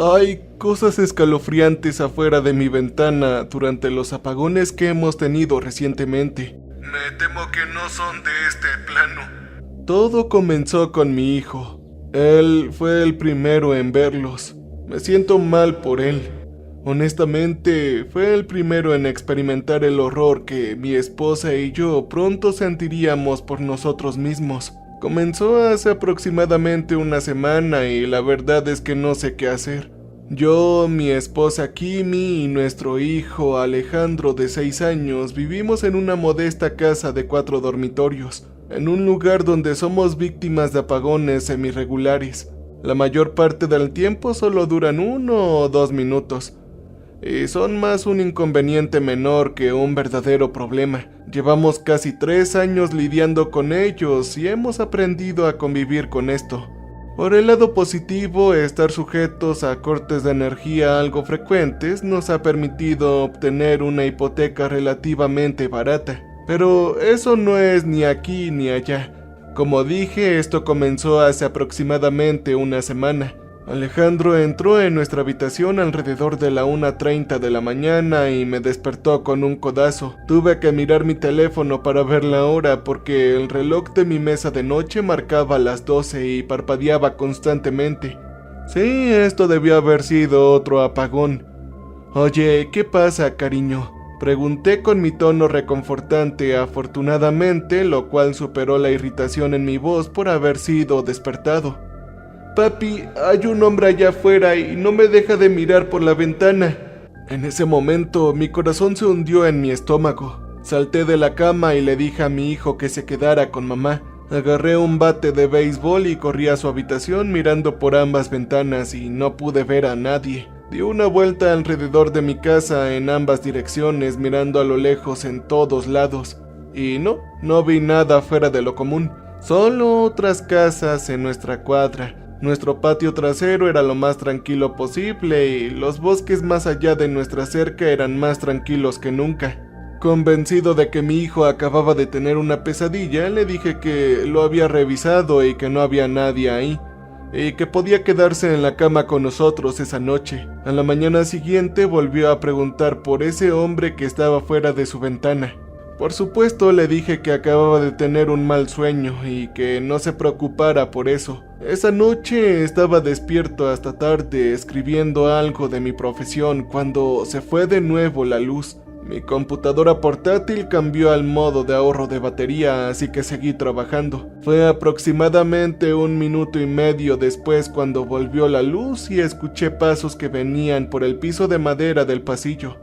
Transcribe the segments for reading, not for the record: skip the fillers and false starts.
Hay cosas escalofriantes afuera de mi ventana durante los apagones que hemos tenido recientemente. Me temo que no son de este plano. Todo comenzó con mi hijo. Él fue el primero en verlos. Me siento mal por él. Honestamente, fue el primero en experimentar el horror que mi esposa y yo pronto sentiríamos por nosotros mismos. Comenzó hace aproximadamente una semana y la verdad es que no sé qué hacer. Yo, mi esposa Kimi y nuestro hijo Alejandro de 6 años vivimos en una modesta casa de 4 dormitorios, en un lugar donde somos víctimas de apagones semirregulares. La mayor parte del tiempo solo duran 1 o 2 minutos. Y son más un inconveniente menor que un verdadero problema. Llevamos casi 3 años lidiando con ellos y hemos aprendido a convivir con esto. Por el lado positivo, estar sujetos a cortes de energía algo frecuentes nos ha permitido obtener una hipoteca relativamente barata. Pero eso no es ni aquí ni allá. Como dije, esto comenzó hace aproximadamente una semana. Alejandro entró en nuestra habitación alrededor de la 1:30 de la mañana y me despertó con un codazo. Tuve que mirar mi teléfono para ver la hora porque el reloj de mi mesa de noche marcaba las 12 y parpadeaba constantemente. Sí, esto debió haber sido otro apagón. Oye, ¿qué pasa, cariño? Pregunté con mi tono reconfortante, afortunadamente, lo cual superó la irritación en mi voz por haber sido despertado. Papi, hay un hombre allá afuera y no me deja de mirar por la ventana. En ese momento, mi corazón se hundió en mi estómago. Salté de la cama y le dije a mi hijo que se quedara con mamá. Agarré un bate de béisbol y corrí a su habitación mirando por ambas ventanas y no pude ver a nadie. Di una vuelta alrededor de mi casa en ambas direcciones mirando a lo lejos en todos lados. Y no vi nada fuera de lo común. Solo otras casas en nuestra cuadra. Nuestro patio trasero era lo más tranquilo posible y los bosques más allá de nuestra cerca eran más tranquilos que nunca. Convencido de que mi hijo acababa de tener una pesadilla, le dije que lo había revisado y que no había nadie ahí, y que podía quedarse en la cama con nosotros esa noche. A la mañana siguiente volvió a preguntar por ese hombre que estaba fuera de su ventana. Por supuesto, le dije que acababa de tener un mal sueño y que no se preocupara por eso. Esa noche estaba despierto hasta tarde escribiendo algo de mi profesión cuando se fue de nuevo la luz. Mi computadora portátil cambió al modo de ahorro de batería, así que seguí trabajando. Fue aproximadamente 1 minuto y medio después cuando volvió la luz y escuché pasos que venían por el piso de madera del pasillo.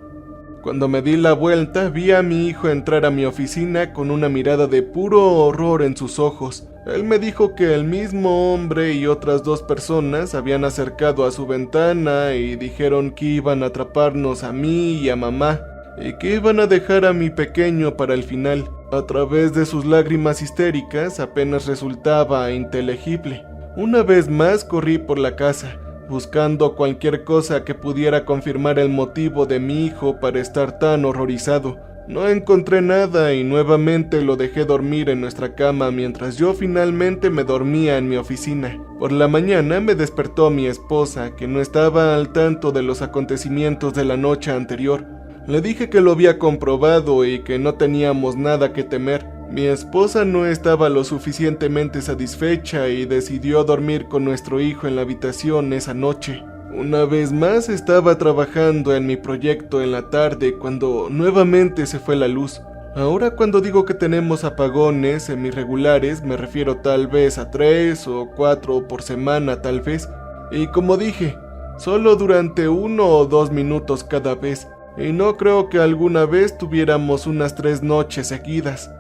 Cuando me di la vuelta, vi a mi hijo entrar a mi oficina con una mirada de puro horror en sus ojos. Él me dijo que el mismo hombre y otras 2 personas habían acercado a su ventana y dijeron que iban a atraparnos a mí y a mamá, y que iban a dejar a mi pequeño para el final. A través de sus lágrimas histéricas apenas resultaba inteligible. Una vez más corrí por la casa, buscando cualquier cosa que pudiera confirmar el motivo de mi hijo para estar tan horrorizado. No encontré nada y nuevamente lo dejé dormir en nuestra cama mientras yo finalmente me dormía en mi oficina. Por la mañana me despertó mi esposa, que no estaba al tanto de los acontecimientos de la noche anterior. Le dije que lo había comprobado y que no teníamos nada que temer. Mi esposa no estaba lo suficientemente satisfecha y decidió dormir con nuestro hijo en la habitación esa noche. Una vez más estaba trabajando en mi proyecto en la tarde cuando nuevamente se fue la luz. Ahora cuando digo que tenemos apagones semirregulares me refiero tal vez a 3 o 4 por semana tal vez. Y como dije, solo durante 1 o 2 minutos cada vez. Y no creo que alguna vez tuviéramos unas 3 noches seguidas.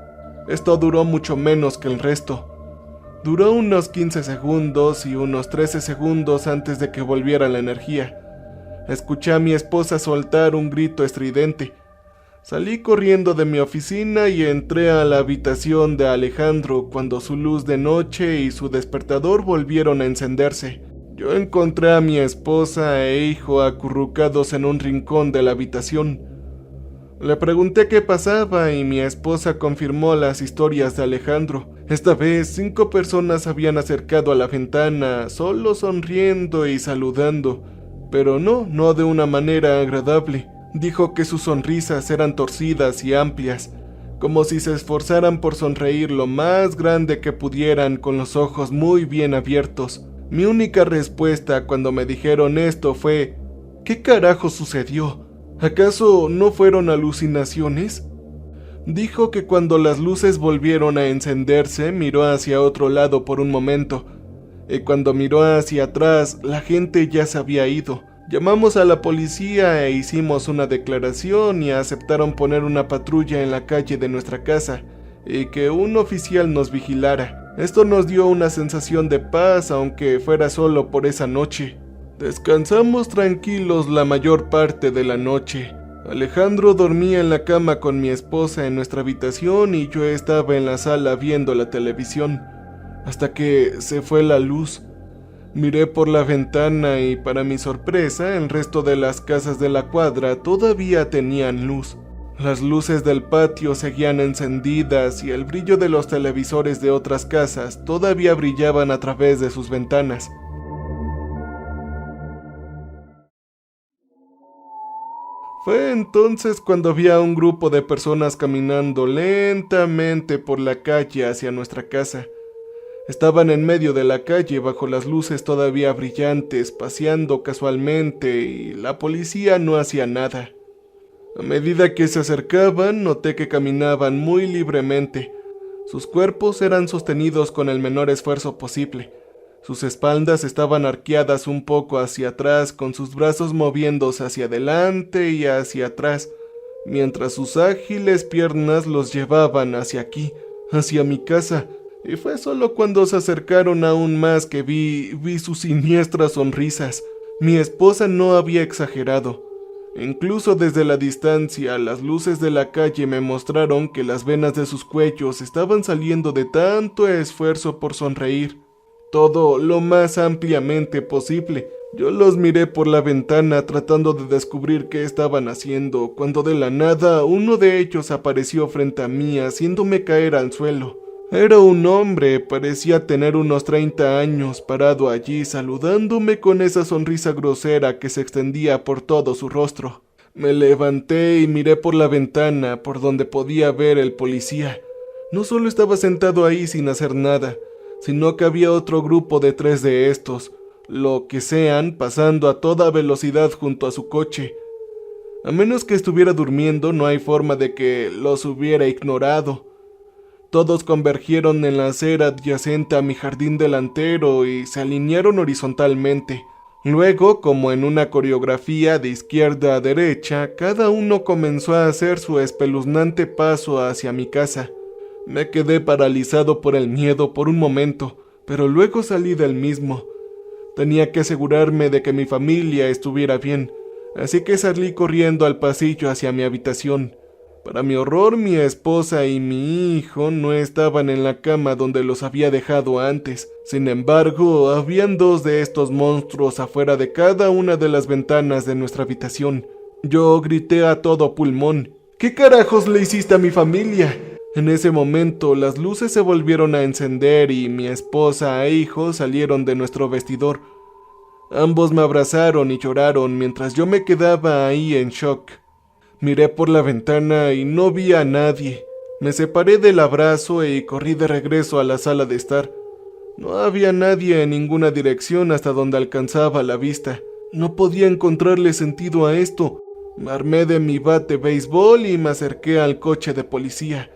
Esto duró mucho menos que el resto. Duró unos 15 segundos y unos 13 segundos antes de que volviera la energía. Escuché a mi esposa soltar un grito estridente. Salí corriendo de mi oficina y entré a la habitación de Alejandro cuando su luz de noche y su despertador volvieron a encenderse. Yo encontré a mi esposa e hijo acurrucados en un rincón de la habitación. Le pregunté qué pasaba y mi esposa confirmó las historias de Alejandro. Esta vez 5 personas habían acercado a la ventana, solo sonriendo y saludando, pero no de una manera agradable. Dijo que sus sonrisas eran torcidas y amplias, como si se esforzaran por sonreír lo más grande que pudieran con los ojos muy bien abiertos. Mi única respuesta cuando me dijeron esto fue: ¿qué carajo sucedió? ¿Acaso no fueron alucinaciones? Dijo que cuando las luces volvieron a encenderse, miró hacia otro lado por un momento, y cuando miró hacia atrás, la gente ya se había ido. Llamamos a la policía e hicimos una declaración y aceptaron poner una patrulla en la calle de nuestra casa y que un oficial nos vigilara. Esto nos dio una sensación de paz, aunque fuera solo por esa noche. Descansamos tranquilos la mayor parte de la noche. Alejandro dormía en la cama con mi esposa en nuestra habitación y yo estaba en la sala viendo la televisión, hasta que se fue la luz. Miré por la ventana y, para mi sorpresa, el resto de las casas de la cuadra todavía tenían luz. Las luces del patio seguían encendidas y el brillo de los televisores de otras casas todavía brillaban a través de sus ventanas. Fue entonces cuando vi a un grupo de personas caminando lentamente por la calle hacia nuestra casa. Estaban en medio de la calle bajo las luces todavía brillantes, paseando casualmente, y la policía no hacía nada. A medida que se acercaban, noté que caminaban muy libremente. Sus cuerpos eran sostenidos con el menor esfuerzo posible. Sus espaldas estaban arqueadas un poco hacia atrás, con sus brazos moviéndose hacia adelante y hacia atrás, mientras sus ágiles piernas los llevaban hacia aquí, hacia mi casa. Y fue solo cuando se acercaron aún más que vi sus siniestras sonrisas. Mi esposa no había exagerado. Incluso desde la distancia, las luces de la calle me mostraron que las venas de sus cuellos estaban saliendo de tanto esfuerzo por sonreír. Todo lo más ampliamente posible. Yo los miré por la ventana tratando de descubrir qué estaban haciendo, cuando de la nada uno de ellos apareció frente a mí, haciéndome caer al suelo. Era un hombre, parecía tener unos 30 años, parado allí saludándome con esa sonrisa grosera que se extendía por todo su rostro. Me levanté y miré por la ventana, por donde podía ver el policía. No solo estaba sentado ahí sin hacer nada, sino que había otro grupo de 3 de estos, lo que sean, pasando a toda velocidad junto a su coche. A menos que estuviera durmiendo, no hay forma de que los hubiera ignorado. Todos convergieron en la acera adyacente a mi jardín delantero y se alinearon horizontalmente. Luego, como en una coreografía de izquierda a derecha, cada uno comenzó a hacer su espeluznante paso hacia mi casa. Me quedé paralizado por el miedo por un momento, pero luego salí del mismo. Tenía que asegurarme de que mi familia estuviera bien, así que salí corriendo al pasillo hacia mi habitación. Para mi horror, mi esposa y mi hijo no estaban en la cama donde los había dejado antes. Sin embargo, habían 2 de estos monstruos afuera de cada una de las ventanas de nuestra habitación. Yo grité a todo pulmón: ¿qué carajos le hiciste a mi familia? En ese momento, las luces se volvieron a encender y mi esposa e hijo salieron de nuestro vestidor. Ambos me abrazaron y lloraron mientras yo me quedaba ahí en shock. Miré por la ventana y no vi a nadie. Me separé del abrazo y corrí de regreso a la sala de estar. No había nadie en ninguna dirección hasta donde alcanzaba la vista. No podía encontrarle sentido a esto. Me armé de mi bat de béisbol y me acerqué al coche de policía.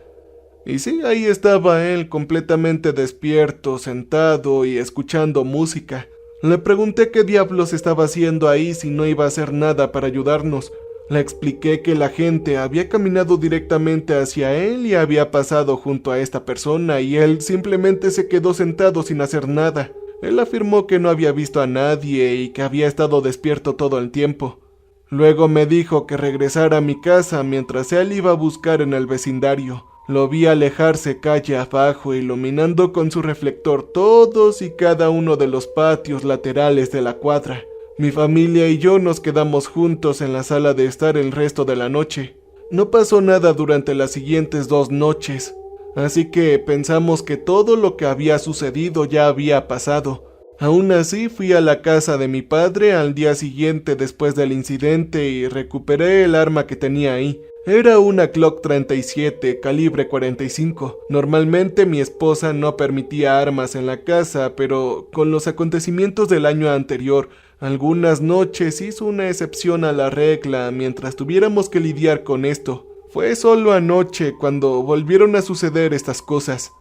Y sí, ahí estaba él, completamente despierto, sentado y escuchando música. Le pregunté qué diablos estaba haciendo ahí si no iba a hacer nada para ayudarnos. Le expliqué que la gente había caminado directamente hacia él y había pasado junto a esta persona y él simplemente se quedó sentado sin hacer nada. Él afirmó que no había visto a nadie y que había estado despierto todo el tiempo. Luego me dijo que regresara a mi casa mientras él iba a buscar en el vecindario. Lo vi alejarse calle abajo, iluminando con su reflector todos y cada uno de los patios laterales de la cuadra. Mi familia y yo nos quedamos juntos en la sala de estar el resto de la noche. No pasó nada durante las siguientes 2 noches, así que pensamos que todo lo que había sucedido ya había pasado. Aún así, fui a la casa de mi padre al día siguiente después del incidente y recuperé el arma que tenía ahí. Era una Glock 37, calibre 45. Normalmente mi esposa no permitía armas en la casa, pero con los acontecimientos del año anterior, algunas noches hizo una excepción a la regla mientras tuviéramos que lidiar con esto. Fue solo anoche cuando volvieron a suceder estas cosas.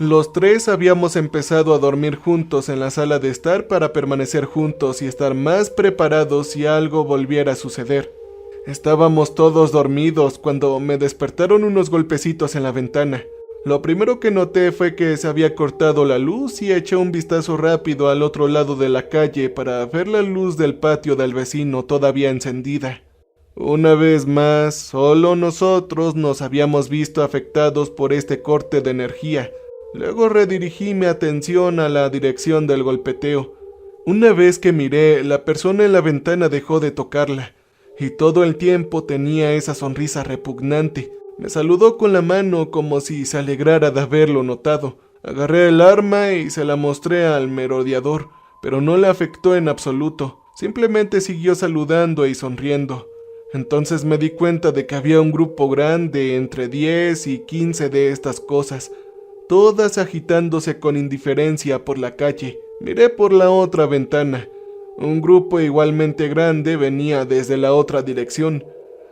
Los tres habíamos empezado a dormir juntos en la sala de estar para permanecer juntos y estar más preparados si algo volviera a suceder. Estábamos todos dormidos cuando me despertaron unos golpecitos en la ventana. Lo primero que noté fue que se había cortado la luz y eché un vistazo rápido al otro lado de la calle para ver la luz del patio del vecino todavía encendida. Una vez más, solo nosotros nos habíamos visto afectados por este corte de energía. Luego redirigí mi atención a la dirección del golpeteo. Una vez que miré, la persona en la ventana dejó de tocarla, y todo el tiempo tenía esa sonrisa repugnante. Me saludó con la mano como si se alegrara de haberlo notado. Agarré el arma y se la mostré al merodeador, pero no le afectó en absoluto. Simplemente siguió saludando y sonriendo. Entonces me di cuenta de que había un grupo grande, entre 10 y 15 de estas cosas, todas agitándose con indiferencia por la calle. Miré por la otra ventana. Un grupo igualmente grande venía desde la otra dirección.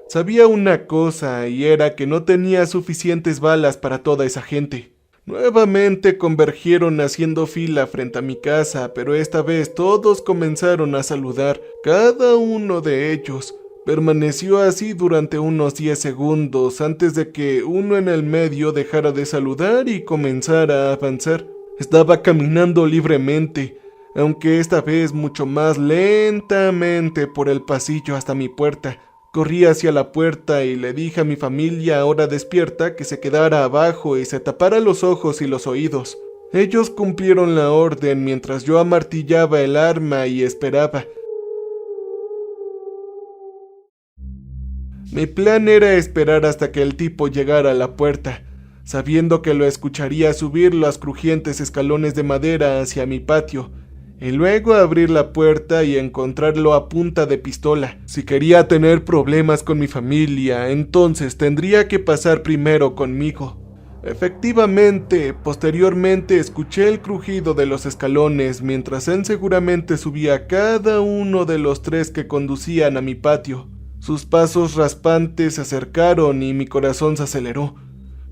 Sabía una cosa, y era que no tenía suficientes balas para toda esa gente. Nuevamente convergieron haciendo fila frente a mi casa, pero esta vez todos comenzaron a saludar, cada uno de ellos. Permaneció así durante unos 10 segundos antes de que uno en el medio dejara de saludar y comenzara a avanzar. Estaba caminando libremente, aunque esta vez mucho más lentamente por el pasillo hasta mi puerta. Corrí hacia la puerta y le dije a mi familia ahora despierta que se quedara abajo y se tapara los ojos y los oídos. Ellos cumplieron la orden mientras yo amartillaba el arma y esperaba. Mi plan era esperar hasta que el tipo llegara a la puerta, sabiendo que lo escucharía subir los crujientes escalones de madera hacia mi patio, y luego abrir la puerta y encontrarlo a punta de pistola. Si quería tener problemas con mi familia, entonces tendría que pasar primero conmigo. Efectivamente, posteriormente escuché el crujido de los escalones mientras él seguramente subía cada uno de los 3 que conducían a mi patio. Sus pasos raspantes se acercaron y mi corazón se aceleró.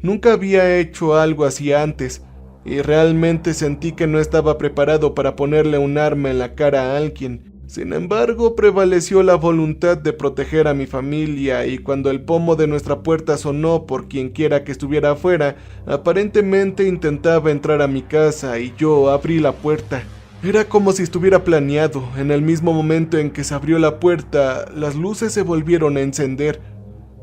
Nunca había hecho algo así antes, y realmente sentí que no estaba preparado para ponerle un arma en la cara a alguien. Sin embargo, prevaleció la voluntad de proteger a mi familia, y cuando el pomo de nuestra puerta sonó por quienquiera que estuviera afuera, aparentemente intentaba entrar a mi casa y yo abrí la puerta. Era como si estuviera planeado. En el mismo momento en que se abrió la puerta, las luces se volvieron a encender.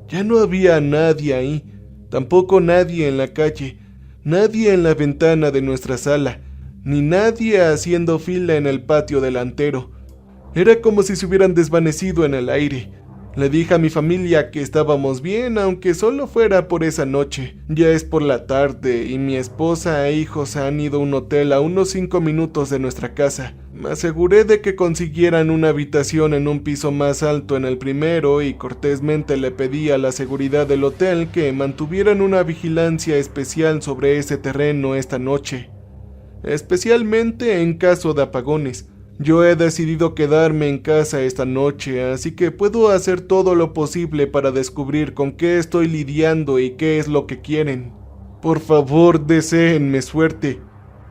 Ya no había nadie ahí, tampoco nadie en la calle, nadie en la ventana de nuestra sala, ni nadie haciendo fila en el patio delantero. Era como si se hubieran desvanecido en el aire. Le dije a mi familia que estábamos bien, aunque solo fuera por esa noche. Ya es por la tarde y mi esposa e hijos han ido a un hotel a unos 5 minutos de nuestra casa. Me aseguré de que consiguieran una habitación en un piso más alto en el primero y cortésmente le pedí a la seguridad del hotel que mantuvieran una vigilancia especial sobre ese terreno esta noche, especialmente en caso de apagones. Yo he decidido quedarme en casa esta noche, así que puedo hacer todo lo posible para descubrir con qué estoy lidiando y qué es lo que quieren. Por favor, deséenme suerte.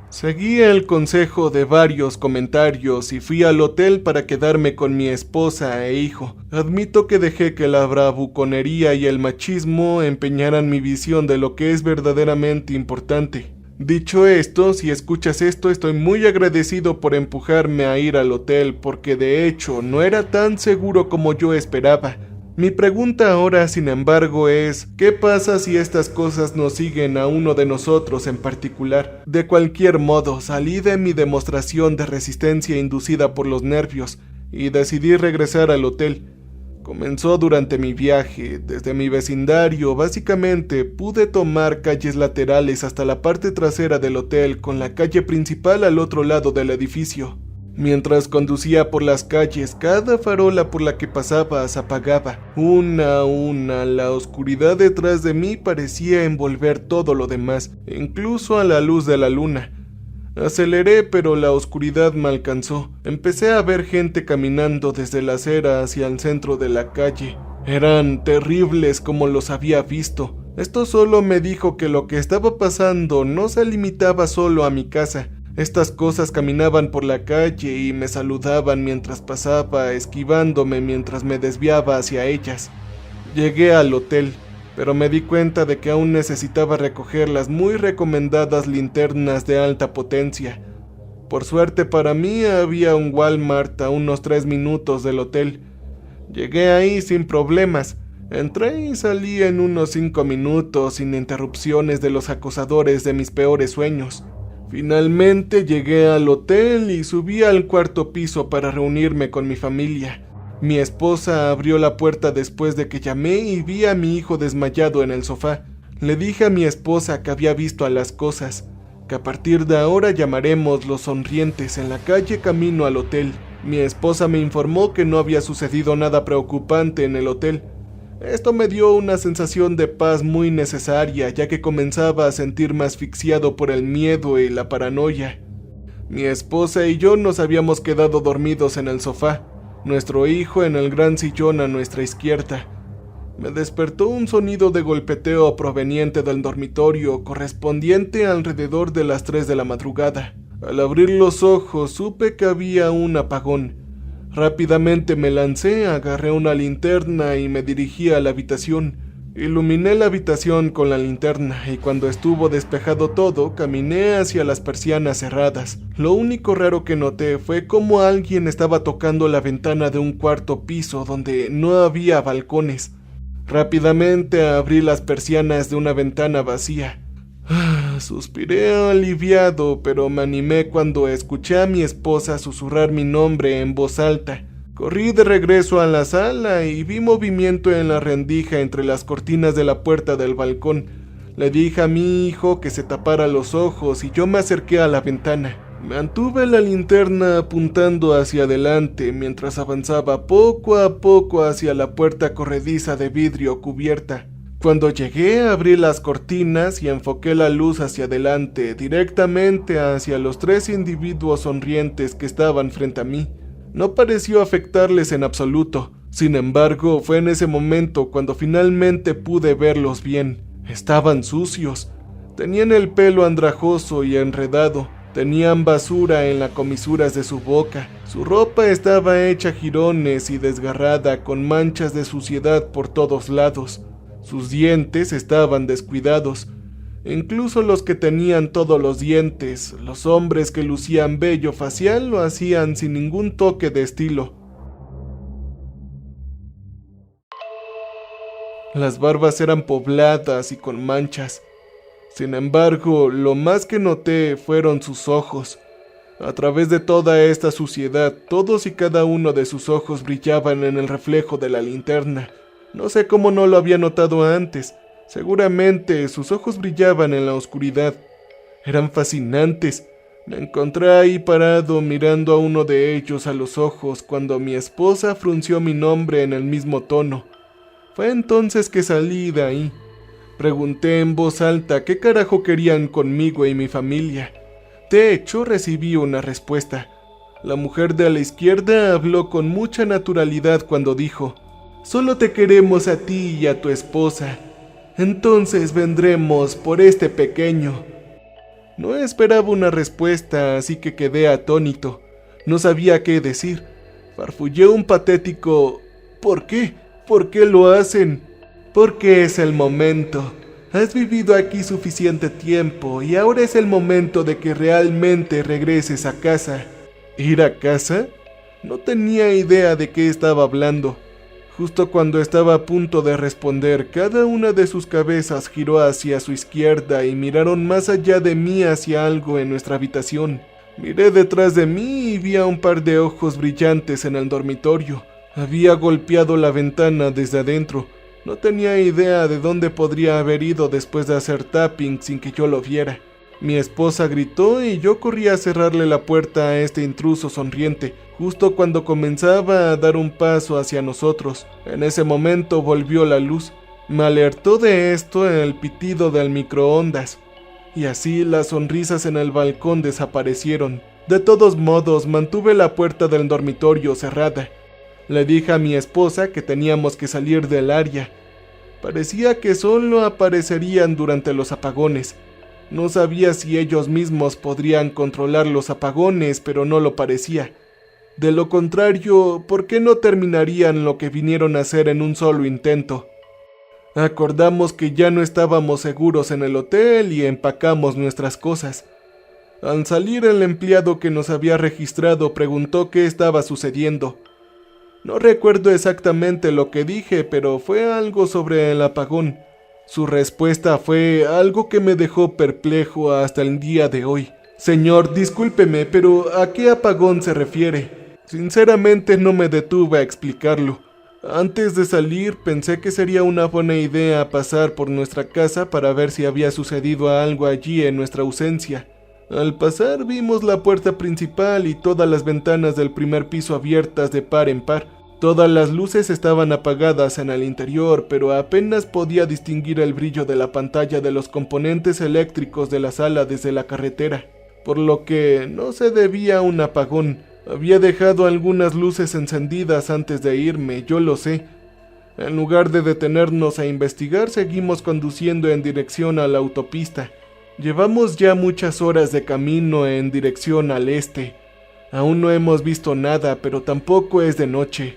Seguí el consejo de varios comentarios y fui al hotel para quedarme con mi esposa e hijo. Admito que dejé que la bravuconería y el machismo empeñaran mi visión de lo que es verdaderamente importante. Dicho esto, si escuchas esto, estoy muy agradecido por empujarme a ir al hotel, porque de hecho no era tan seguro como yo esperaba. Mi pregunta ahora, sin embargo, es ¿qué pasa si estas cosas nos siguen a uno de nosotros en particular? De cualquier modo, salí de mi demostración de resistencia inducida por los nervios y decidí regresar al hotel. Comenzó durante mi viaje. Desde mi vecindario, básicamente, pude tomar calles laterales hasta la parte trasera del hotel con la calle principal al otro lado del edificio. Mientras conducía por las calles, cada farola por la que pasaba se apagaba. Una a una, la oscuridad detrás de mí parecía envolver todo lo demás, incluso a la luz de la luna. Aceleré, pero la oscuridad me alcanzó. Empecé a ver gente caminando desde la acera hacia el centro de la calle. Eran terribles como los había visto. Esto solo me dijo que lo que estaba pasando no se limitaba solo a mi casa. Estas cosas caminaban por la calle y me saludaban mientras pasaba, esquivándome mientras me desviaba hacia ellas. Llegué al hotel, pero me di cuenta de que aún necesitaba recoger las muy recomendadas linternas de alta potencia. Por suerte para mí había un Walmart a unos 3 minutos del hotel. Llegué ahí sin problemas. Entré y salí en unos 5 minutos sin interrupciones de los acosadores de mis peores sueños. Finalmente llegué al hotel y subí al 4º piso para reunirme con mi familia. Mi esposa abrió la puerta después de que llamé y vi a mi hijo desmayado en el sofá. Le dije a mi esposa que había visto a las cosas, que a partir de ahora llamaremos Los Sonrientes en la calle camino al hotel. Mi esposa me informó que no había sucedido nada preocupante en el hotel. Esto me dio una sensación de paz muy necesaria, ya que comenzaba a sentirme asfixiado por el miedo y la paranoia. Mi esposa y yo nos habíamos quedado dormidos en el sofá, nuestro hijo en el gran sillón a nuestra izquierda. Me despertó un sonido de golpeteo proveniente del dormitorio, correspondiente alrededor de las 3 de la madrugada. Al abrir los ojos supe que había un apagón. Rápidamente me lancé, agarré una linterna y me dirigí a la habitación. Iluminé la habitación con la linterna y cuando estuvo despejado todo, caminé hacia las persianas cerradas. Lo único raro que noté fue cómo alguien estaba tocando la ventana de un 4º piso donde no había balcones. Rápidamente abrí las persianas de una ventana vacía. Suspiré aliviado, pero me animé cuando escuché a mi esposa susurrar mi nombre en voz alta. Corrí de regreso a la sala y vi movimiento en la rendija entre las cortinas de la puerta del balcón. Le dije a mi hijo que se tapara los ojos y yo me acerqué a la ventana. Mantuve la linterna apuntando hacia adelante mientras avanzaba poco a poco hacia la puerta corrediza de vidrio cubierta. Cuando llegué, abrí las cortinas y enfoqué la luz hacia adelante, directamente hacia los 3 individuos sonrientes que estaban frente a mí. No pareció afectarles en absoluto. Sin embargo, fue en ese momento cuando finalmente pude verlos bien. Estaban sucios. Tenían el pelo andrajoso y enredado. Tenían basura en las comisuras de su boca. Su ropa estaba hecha jirones y desgarrada, con manchas de suciedad por todos lados. Sus dientes estaban descuidados. Incluso los que tenían todos los dientes, los hombres que lucían vello facial lo hacían sin ningún toque de estilo. Las barbas eran pobladas y con manchas. Sin embargo, lo más que noté fueron sus ojos. A través de toda esta suciedad, todos y cada uno de sus ojos brillaban en el reflejo de la linterna. No sé cómo no lo había notado antes. Seguramente sus ojos brillaban en la oscuridad. Eran fascinantes. Me encontré ahí parado mirando a uno de ellos a los ojos cuando mi esposa frunció mi nombre en el mismo tono. Fue entonces que salí de ahí. Pregunté en voz alta qué carajo querían conmigo y mi familia. De hecho, recibí una respuesta. La mujer de la izquierda habló con mucha naturalidad cuando dijo: «Solo te queremos a ti y a tu esposa. Entonces vendremos por este pequeño». No esperaba una respuesta, así que quedé atónito. No sabía qué decir. Farfullé un patético: «¿Por qué? ¿Por qué lo hacen?» «Porque es el momento. Has vivido aquí suficiente tiempo y ahora es el momento de que realmente regreses a casa». ¿Ir a casa? No tenía idea de qué estaba hablando. Justo cuando estaba a punto de responder, cada una de sus cabezas giró hacia su izquierda y miraron más allá de mí hacia algo en nuestra habitación. Miré detrás de mí y vi a un par de ojos brillantes en el dormitorio. Había golpeado la ventana desde adentro. No tenía idea de dónde podría haber ido después de hacer tapping sin que yo lo viera. Mi esposa gritó y yo corrí a cerrarle la puerta a este intruso sonriente, justo cuando comenzaba a dar un paso hacia nosotros. En ese momento volvió la luz. Me alertó de esto el pitido del microondas. Y así las sonrisas en el balcón desaparecieron. De todos modos, mantuve la puerta del dormitorio cerrada. Le dije a mi esposa que teníamos que salir del área. Parecía que solo aparecerían durante los apagones. No sabía si ellos mismos podrían controlar los apagones, pero no lo parecía. De lo contrario, ¿por qué no terminarían lo que vinieron a hacer en un solo intento? Acordamos que ya no estábamos seguros en el hotel y empacamos nuestras cosas. Al salir, el empleado que nos había registrado preguntó qué estaba sucediendo. No recuerdo exactamente lo que dije, pero fue algo sobre el apagón. Su respuesta fue algo que me dejó perplejo hasta el día de hoy. Señor, discúlpeme, pero ¿a qué apagón se refiere? Sinceramente no me detuve a explicarlo. Antes de salir pensé que sería una buena idea pasar por nuestra casa para ver si había sucedido algo allí en nuestra ausencia. Al pasar vimos la puerta principal y todas las ventanas del primer piso abiertas de par en par. Todas las luces estaban apagadas en el interior, pero apenas podía distinguir el brillo de la pantalla de los componentes eléctricos de la sala desde la carretera, por lo que no se debía a un apagón. Había dejado algunas luces encendidas antes de irme, yo lo sé. En lugar de detenernos a investigar, seguimos conduciendo en dirección a la autopista. Llevamos ya muchas horas de camino en dirección al este. Aún no hemos visto nada, pero tampoco es de noche.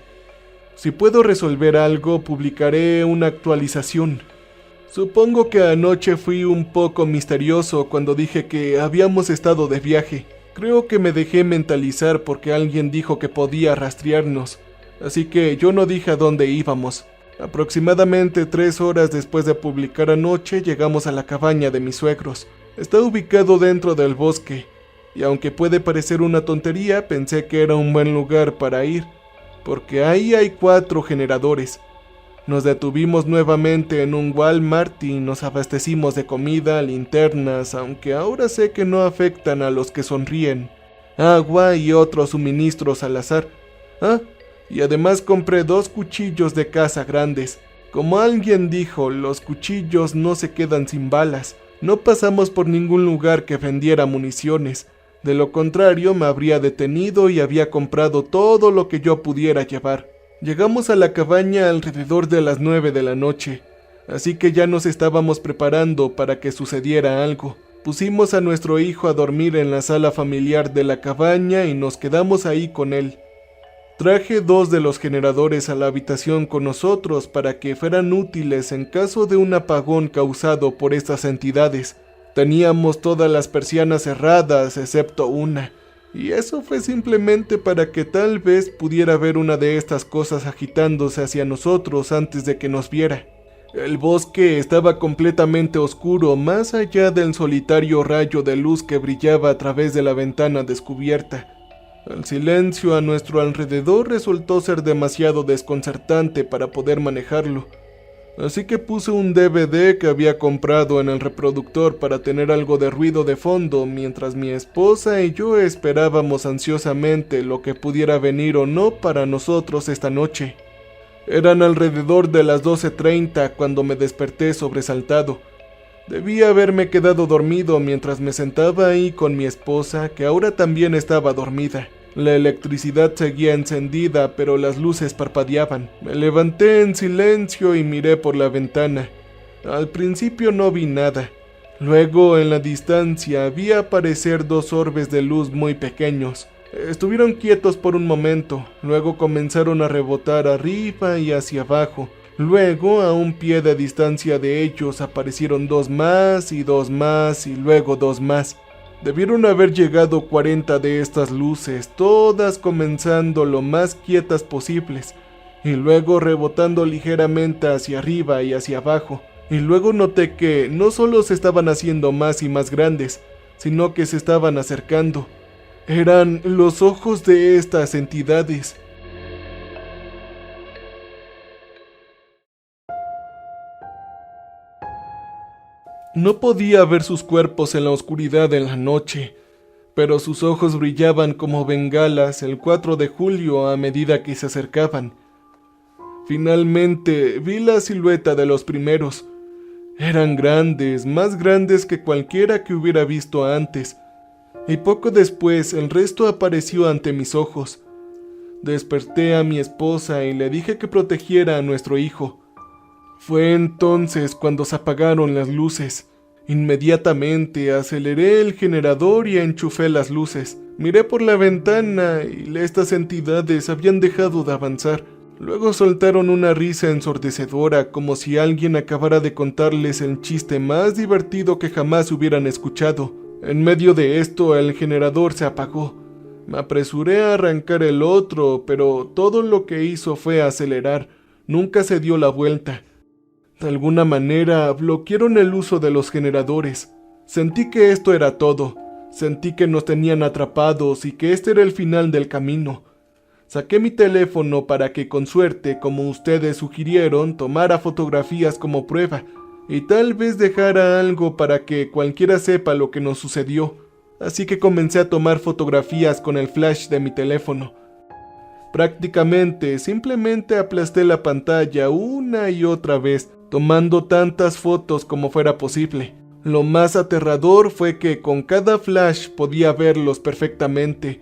Si puedo resolver algo, publicaré una actualización. Supongo que anoche fui un poco misterioso cuando dije que habíamos estado de viaje. Creo que me dejé mentalizar porque alguien dijo que podía rastrearnos, así que yo no dije a dónde íbamos. Aproximadamente 3 horas después de publicar anoche, llegamos a la cabaña de mis suegros. Está ubicado dentro del bosque, y aunque puede parecer una tontería, pensé que era un buen lugar para ir, porque ahí hay 4 generadores. Nos detuvimos nuevamente en un Walmart y nos abastecimos de comida, linternas, aunque ahora sé que no afectan a los que sonríen, agua y otros suministros al azar. Y además compré 2 cuchillos de caza grandes. Como alguien dijo, los cuchillos no se quedan sin balas. No pasamos por ningún lugar que vendiera municiones. De lo contrario, me habría detenido y había comprado todo lo que yo pudiera llevar. Llegamos a la cabaña alrededor de las 9 de la noche, así que ya nos estábamos preparando para que sucediera algo. Pusimos a nuestro hijo a dormir en la sala familiar de la cabaña y nos quedamos ahí con él. Traje 2 de los generadores a la habitación con nosotros para que fueran útiles en caso de un apagón causado por estas entidades. Teníamos todas las persianas cerradas excepto una, y eso fue simplemente para que tal vez pudiera ver una de estas cosas agitándose hacia nosotros antes de que nos viera. El bosque estaba completamente oscuro, más allá del solitario rayo de luz que brillaba a través de la ventana descubierta. El silencio a nuestro alrededor resultó ser demasiado desconcertante para poder manejarlo. Así que puse un DVD que había comprado en el reproductor para tener algo de ruido de fondo mientras mi esposa y yo esperábamos ansiosamente lo que pudiera venir o no para nosotros esta noche. Eran alrededor de las 12:30 cuando me desperté sobresaltado. Debía haberme quedado dormido mientras me sentaba ahí con mi esposa, que ahora también estaba dormida. La electricidad seguía encendida, pero las luces parpadeaban. Me levanté en silencio y miré por la ventana. Al principio no vi nada. Luego, en la distancia, vi aparecer 2 orbes de luz muy pequeños. Estuvieron quietos por un momento, luego comenzaron a rebotar arriba y hacia abajo. Luego, a un pie de distancia de ellos, aparecieron 2 más y 2 más y luego 2 más. Debieron haber llegado 40 de estas luces, todas comenzando lo más quietas posibles, y luego rebotando ligeramente hacia arriba y hacia abajo. Y luego noté que no solo se estaban haciendo más y más grandes, sino que se estaban acercando. Eran los ojos de estas entidades. No podía ver sus cuerpos en la oscuridad de la noche, pero sus ojos brillaban como bengalas el 4 de julio a medida que se acercaban. Finalmente vi la silueta de los primeros. Eran grandes, más grandes que cualquiera que hubiera visto antes, y poco después el resto apareció ante mis ojos. Desperté a mi esposa y le dije que protegiera a nuestro hijo. Fue entonces cuando se apagaron las luces. Inmediatamente aceleré el generador y enchufé las luces. Miré por la ventana y estas entidades habían dejado de avanzar. Luego soltaron una risa ensordecedora, como si alguien acabara de contarles el chiste más divertido que jamás hubieran escuchado. En medio de esto, el generador se apagó. Me apresuré a arrancar el otro, pero todo lo que hizo fue acelerar. Nunca se dio la vuelta. De alguna manera, bloquearon el uso de los generadores. Sentí que esto era todo. Sentí que nos tenían atrapados y que este era el final del camino. Saqué mi teléfono para que, con suerte, como ustedes sugirieron, tomara fotografías como prueba y tal vez dejara algo para que cualquiera sepa lo que nos sucedió. Así que comencé a tomar fotografías con el flash de mi teléfono. Prácticamente, simplemente aplasté la pantalla una y otra vez, tomando tantas fotos como fuera posible. Lo más aterrador fue que con cada flash podía verlos perfectamente.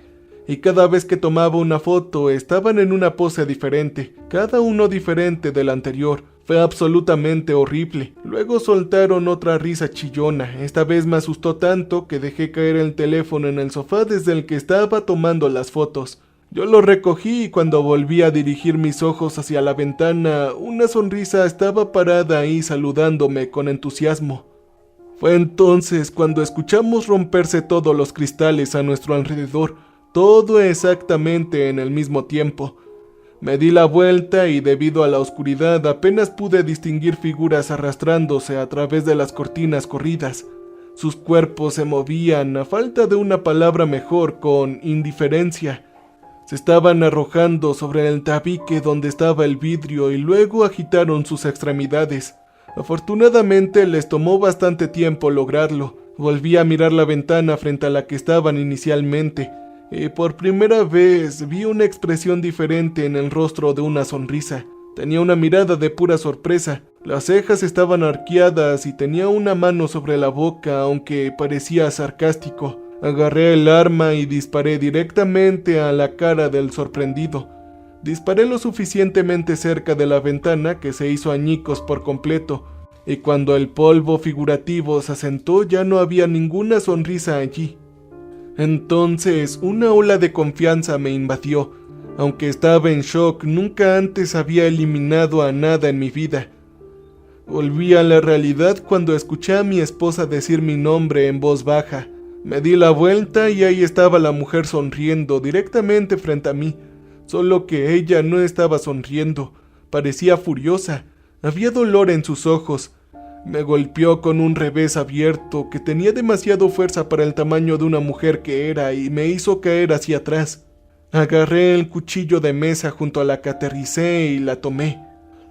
Y cada vez que tomaba una foto estaban en una pose diferente, cada uno diferente del anterior. Fue absolutamente horrible. Luego soltaron otra risa chillona. Esta vez me asustó tanto que dejé caer el teléfono en el sofá desde el que estaba tomando las fotos. Yo lo recogí y cuando volví a dirigir mis ojos hacia la ventana, una sonrisa estaba parada ahí saludándome con entusiasmo. Fue entonces cuando escuchamos romperse todos los cristales a nuestro alrededor. Todo exactamente en el mismo tiempo. Me di la vuelta y debido a la oscuridad apenas pude distinguir figuras arrastrándose a través de las cortinas corridas. Sus cuerpos se movían, a falta de una palabra mejor, con indiferencia. Se estaban arrojando sobre el tabique donde estaba el vidrio y luego agitaron sus extremidades. Afortunadamente les tomó bastante tiempo lograrlo. Volví a mirar la ventana frente a la que estaban inicialmente. Y por primera vez vi una expresión diferente en el rostro de una sonrisa. Tenía una mirada de pura sorpresa. Las cejas estaban arqueadas y tenía una mano sobre la boca, aunque parecía sarcástico. Agarré el arma y disparé directamente a la cara del sorprendido. Disparé lo suficientemente cerca de la ventana que se hizo añicos por completo, y cuando el polvo figurativo se asentó ya no había ninguna sonrisa allí. Entonces una ola de confianza me invadió. Aunque estaba en shock, nunca antes había eliminado a nada en mi vida. Volví a la realidad cuando escuché a mi esposa decir mi nombre en voz baja. Me di la vuelta y ahí estaba la mujer sonriendo directamente frente a mí. Solo que ella no estaba sonriendo, parecía furiosa. Había dolor en sus ojos. Me golpeó con un revés abierto que tenía demasiado fuerza para el tamaño de una mujer que era y me hizo caer hacia atrás. Agarré el cuchillo de mesa junto a la que aterricé y la tomé.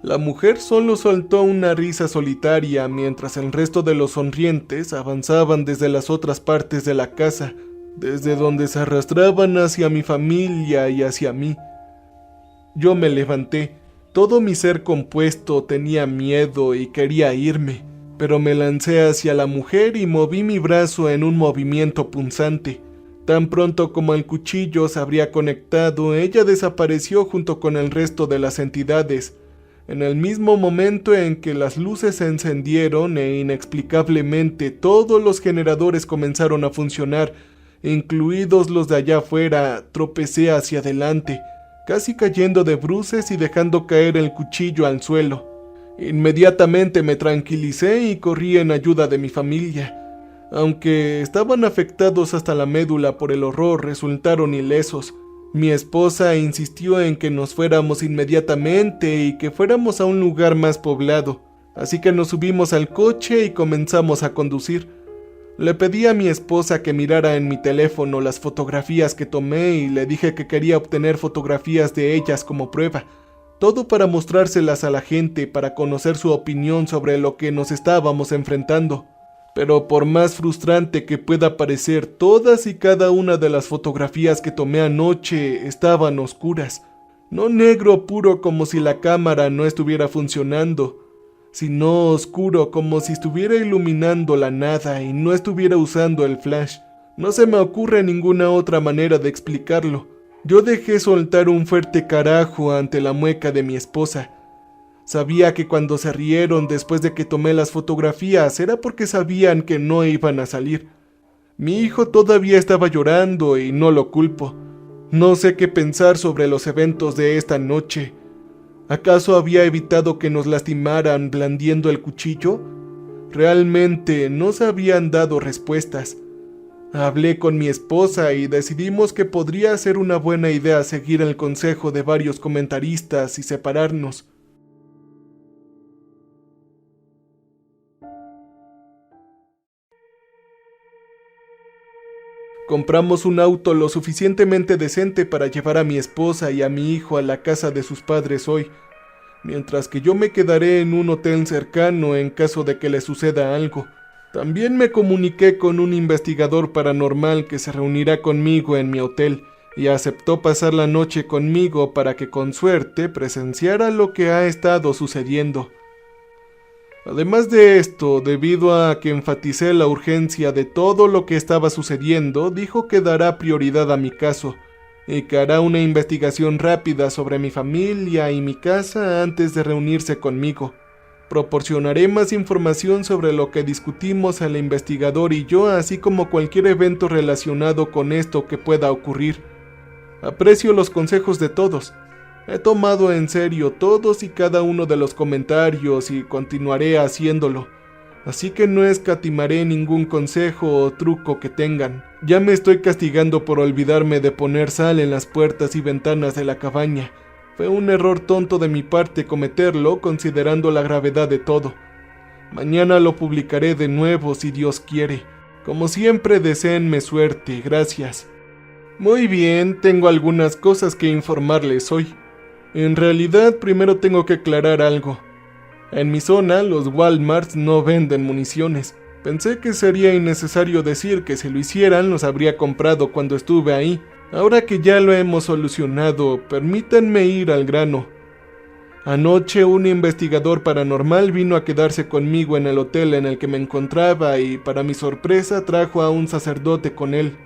La mujer solo soltó una risa solitaria mientras el resto de los sonrientes avanzaban desde las otras partes de la casa, desde donde se arrastraban hacia mi familia y hacia mí. Yo me levanté. Todo mi ser compuesto tenía miedo y quería irme, pero me lancé hacia la mujer y moví mi brazo en un movimiento punzante. Tan pronto como el cuchillo se habría conectado, ella desapareció junto con el resto de las entidades. En el mismo momento en que las luces se encendieron e inexplicablemente todos los generadores comenzaron a funcionar, incluidos los de allá afuera, tropecé hacia adelante, casi cayendo de bruces y dejando caer el cuchillo al suelo. Inmediatamente me tranquilicé y corrí en ayuda de mi familia. Aunque estaban afectados hasta la médula por el horror, resultaron ilesos. Mi esposa insistió en que nos fuéramos inmediatamente y que fuéramos a un lugar más poblado, así que nos subimos al coche y comenzamos a conducir. Le pedí a mi esposa que mirara en mi teléfono las fotografías que tomé y le dije que quería obtener fotografías de ellas como prueba, todo para mostrárselas a la gente para conocer su opinión sobre lo que nos estábamos enfrentando. Pero por más frustrante que pueda parecer, todas y cada una de las fotografías que tomé anoche estaban oscuras. No negro puro como si la cámara no estuviera funcionando, sino oscuro como si estuviera iluminando la nada y no estuviera usando el flash. No se me ocurre ninguna otra manera de explicarlo. Yo dejé soltar un fuerte carajo ante la mueca de mi esposa. Sabía que cuando se rieron después de que tomé las fotografías era porque sabían que no iban a salir. Mi hijo todavía estaba llorando y no lo culpo. No sé qué pensar sobre los eventos de esta noche. ¿Acaso había evitado que nos lastimaran blandiendo el cuchillo? Realmente no se habían dado respuestas. Hablé con mi esposa y decidimos que podría ser una buena idea seguir el consejo de varios comentaristas y separarnos. Compramos un auto lo suficientemente decente para llevar a mi esposa y a mi hijo a la casa de sus padres hoy, mientras que yo me quedaré en un hotel cercano en caso de que le suceda algo. También me comuniqué con un investigador paranormal que se reunirá conmigo en mi hotel y aceptó pasar la noche conmigo para que con suerte presenciara lo que ha estado sucediendo. Además de esto, debido a que enfaticé la urgencia de todo lo que estaba sucediendo, dijo que dará prioridad a mi caso y que hará una investigación rápida sobre mi familia y mi casa antes de reunirse conmigo. Proporcionaré más información sobre lo que discutimos al investigador y yo, así como cualquier evento relacionado con esto que pueda ocurrir. Aprecio los consejos de todos. He tomado en serio todos y cada uno de los comentarios y continuaré haciéndolo, así que no escatimaré ningún consejo o truco que tengan. Ya me estoy castigando por olvidarme de poner sal en las puertas y ventanas de la cabaña. Fue un error tonto de mi parte cometerlo, considerando la gravedad de todo. Mañana lo publicaré de nuevo si Dios quiere. Como siempre, deséenme suerte, gracias. Muy bien, tengo algunas cosas que informarles hoy. En realidad, primero tengo que aclarar algo. En mi zona, los Walmarts no venden municiones. Pensé que sería innecesario decir que si lo hicieran, los habría comprado cuando estuve ahí. Ahora que ya lo hemos solucionado, permítanme ir al grano. Anoche un investigador paranormal vino a quedarse conmigo en el hotel en el que me encontraba y, para mi sorpresa, trajo a un sacerdote con él.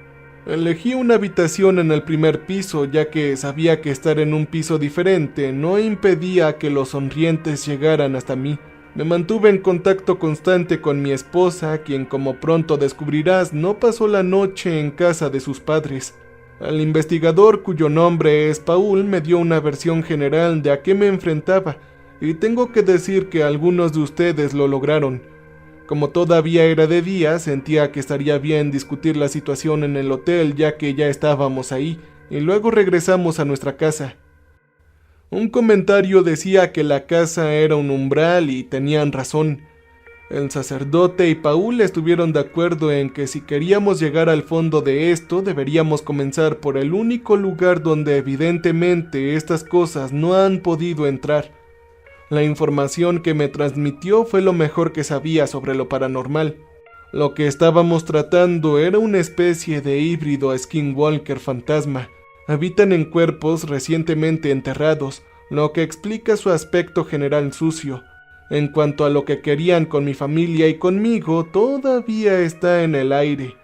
Elegí una habitación en el primer piso, ya que sabía que estar en un piso diferente no impedía que los sonrientes llegaran hasta mí. Me mantuve en contacto constante con mi esposa, quien, como pronto descubrirás, no pasó la noche en casa de sus padres. El investigador, cuyo nombre es Paul, me dio una versión general de a qué me enfrentaba, y tengo que decir que algunos de ustedes lo lograron. Como todavía era de día, sentía que estaría bien discutir la situación en el hotel, ya que ya estábamos ahí, y luego regresamos a nuestra casa. Un comentario decía que la casa era un umbral y tenían razón. El sacerdote y Paul estuvieron de acuerdo en que si queríamos llegar al fondo de esto, deberíamos comenzar por el único lugar donde evidentemente estas cosas no han podido entrar. La información que me transmitió fue lo mejor que sabía sobre lo paranormal. Lo que estábamos tratando era una especie de híbrido skinwalker fantasma. Habitan en cuerpos recientemente enterrados, lo que explica su aspecto general sucio. En cuanto a lo que querían con mi familia y conmigo, todavía está en el aire.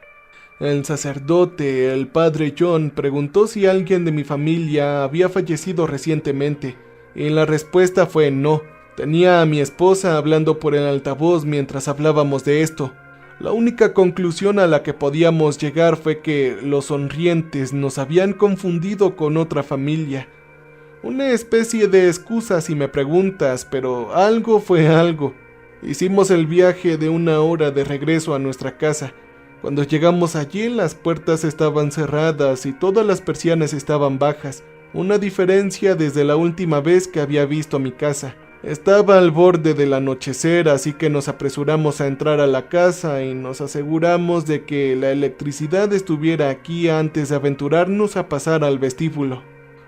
El sacerdote, el padre John, preguntó si alguien de mi familia había fallecido recientemente, y la respuesta fue no. Tenía a mi esposa hablando por el altavoz mientras hablábamos de esto. La única conclusión a la que podíamos llegar fue que los sonrientes nos habían confundido con otra familia. Una especie de excusa si me preguntas, pero algo fue algo. Hicimos el viaje de 1 hora de regreso a nuestra casa. Cuando llegamos allí, las puertas estaban cerradas y todas las persianas estaban bajas, una diferencia desde la última vez que había visto mi casa. Estaba al borde del anochecer, así que nos apresuramos a entrar a la casa y nos aseguramos de que la electricidad estuviera aquí antes de aventurarnos a pasar al vestíbulo.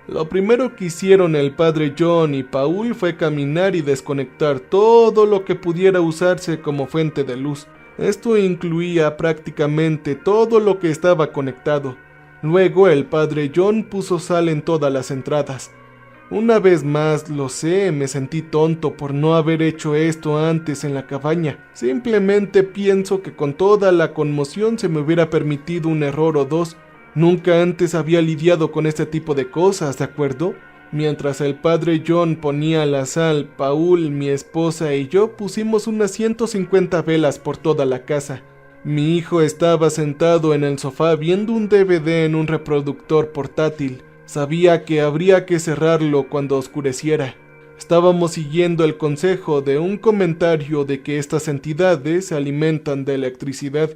Lo primero que hicieron el padre John y Paul fue caminar y desconectar todo lo que pudiera usarse como fuente de luz. Esto incluía prácticamente todo lo que estaba conectado. Luego el padre John puso sal en todas las entradas. Una vez más, lo sé, me sentí tonto por no haber hecho esto antes en la cabaña. Simplemente pienso que con toda la conmoción se me hubiera permitido un error o dos. Nunca antes había lidiado con este tipo de cosas, ¿de acuerdo? Mientras el padre John ponía la sal, Paul, mi esposa y yo pusimos unas 150 velas por toda la casa. Mi hijo estaba sentado en el sofá viendo un DVD en un reproductor portátil. Sabía que habría que cerrarlo cuando oscureciera. Estábamos siguiendo el consejo de un comentario de que estas entidades se alimentan de electricidad.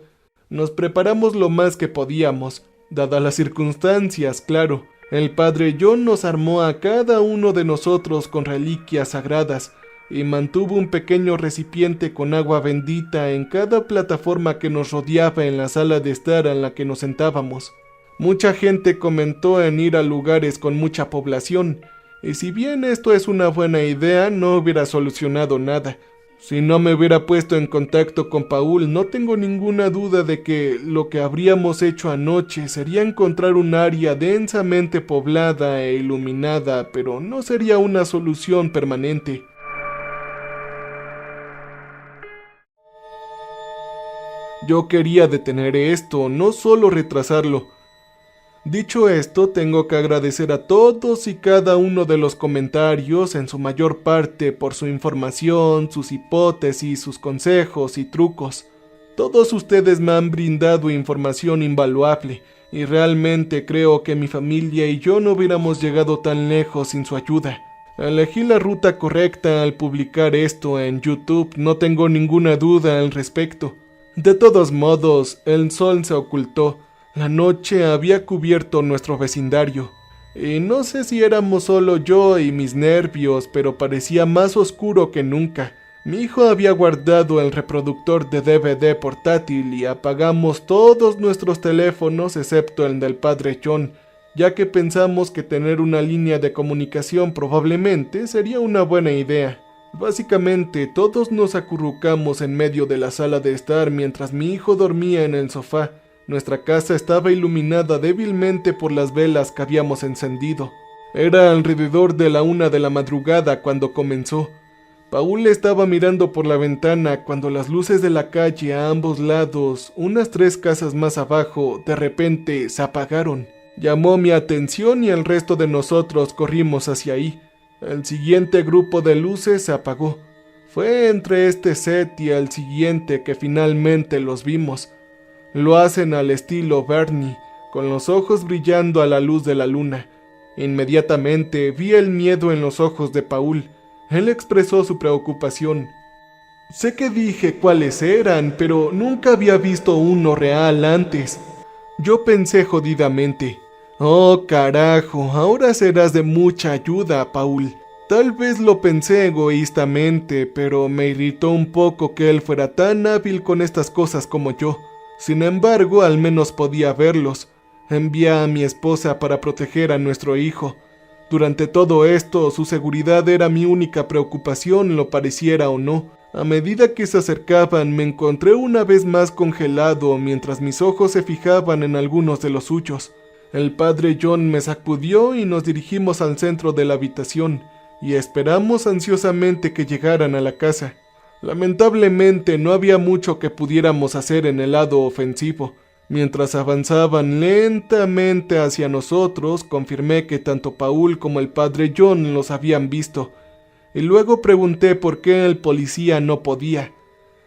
Nos preparamos lo más que podíamos, dadas las circunstancias, claro. El padre John nos armó a cada uno de nosotros con reliquias sagradas y mantuvo un pequeño recipiente con agua bendita en cada plataforma que nos rodeaba en la sala de estar en la que nos sentábamos. Mucha gente comentó en ir a lugares con mucha población, y si bien esto es una buena idea, no hubiera solucionado nada. Si no me hubiera puesto en contacto con Paul, no tengo ninguna duda de que lo que habríamos hecho anoche sería encontrar un área densamente poblada e iluminada, pero no sería una solución permanente. Yo quería detener esto, no solo retrasarlo. Dicho esto, tengo que agradecer a todos y cada uno de los comentarios, en su mayor parte por su información, sus hipótesis, sus consejos y trucos. Todos ustedes me han brindado información invaluable, y realmente creo que mi familia y yo no hubiéramos llegado tan lejos sin su ayuda. Elegí la ruta correcta al publicar esto en YouTube, no tengo ninguna duda al respecto. De todos modos, el sol se ocultó. La noche había cubierto nuestro vecindario, y no sé si éramos solo yo y mis nervios, pero parecía más oscuro que nunca. Mi hijo había guardado el reproductor de DVD portátil y apagamos todos nuestros teléfonos excepto el del padre John, ya que pensamos que tener una línea de comunicación probablemente sería una buena idea. Básicamente, todos nos acurrucamos en medio de la sala de estar mientras mi hijo dormía en el sofá. Nuestra casa estaba iluminada débilmente por las velas que habíamos encendido. Era alrededor de la 1 de la madrugada cuando comenzó. Paul estaba mirando por la ventana cuando las luces de la calle a ambos lados, unas 3 casas más abajo, de repente se apagaron. Llamó mi atención y el resto de nosotros corrimos hacia ahí. El siguiente grupo de luces se apagó. Fue entre este set y el siguiente que finalmente los vimos. Lo hacen al estilo Bernie, con los ojos brillando a la luz de la luna. Inmediatamente vi el miedo en los ojos de Paul. Él expresó su preocupación. Sé que dije cuáles eran, pero nunca había visto uno real antes. Yo pensé jodidamente. Oh, carajo, ahora serás de mucha ayuda, Paul. Tal vez lo pensé egoístamente, pero me irritó un poco que él fuera tan hábil con estas cosas como yo. Sin embargo, al menos podía verlos. Envié a mi esposa para proteger a nuestro hijo. Durante todo esto, su seguridad era mi única preocupación, lo pareciera o no. A medida que se acercaban, me encontré una vez más congelado mientras mis ojos se fijaban en algunos de los suyos. El padre John me sacudió y nos dirigimos al centro de la habitación, y esperamos ansiosamente que llegaran a la casa. Lamentablemente no había mucho que pudiéramos hacer en el lado ofensivo. Mientras avanzaban lentamente hacia nosotros, confirmé que tanto Paul como el padre John los habían visto, y luego pregunté por qué el policía no podía.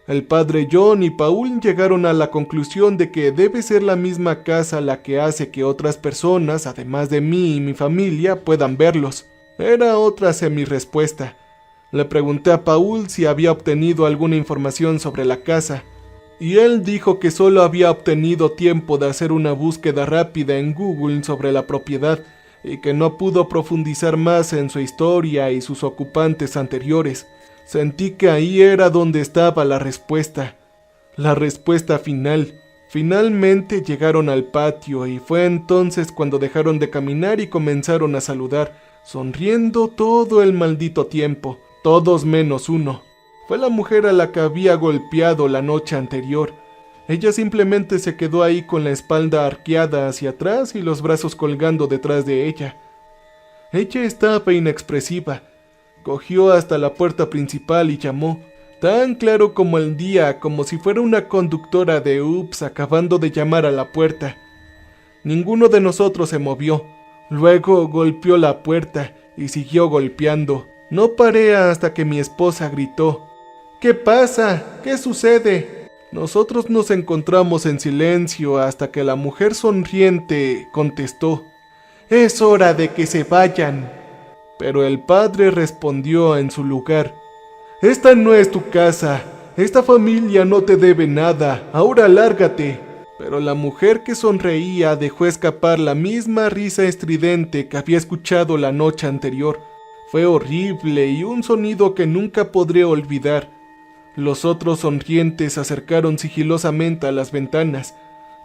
El padre John y Paul llegaron a la conclusión de que debe ser la misma casa la que hace que otras personas, además de mí y mi familia, puedan verlos. Era otra semi-respuesta. Le pregunté a Paul si había obtenido alguna información sobre la casa, y él dijo que solo había obtenido tiempo de hacer una búsqueda rápida en Google sobre la propiedad, y que no pudo profundizar más en su historia y sus ocupantes anteriores. Sentí que ahí era donde estaba la respuesta final. Finalmente llegaron al patio y fue entonces cuando dejaron de caminar y comenzaron a saludar, sonriendo todo el maldito tiempo, todos menos uno. Fue la mujer a la que había golpeado la noche anterior. Ella simplemente se quedó ahí con la espalda arqueada hacia atrás y los brazos colgando detrás de ella. Ella estaba inexpresiva. Cogió hasta la puerta principal y llamó, tan claro como el día, como si fuera una conductora de UPS acabando de llamar a la puerta. Ninguno de nosotros se movió. Luego golpeó la puerta y siguió golpeando. No paré hasta que mi esposa gritó, ¿qué pasa? ¿Qué sucede? Nosotros nos encontramos en silencio hasta que la mujer sonriente contestó, es hora de que se vayan. Pero el padre respondió en su lugar, esta no es tu casa, esta familia no te debe nada, ahora lárgate. Pero la mujer que sonreía dejó escapar la misma risa estridente que había escuchado la noche anterior. Fue horrible y un sonido que nunca podré olvidar. Los otros sonrientes se acercaron sigilosamente a las ventanas,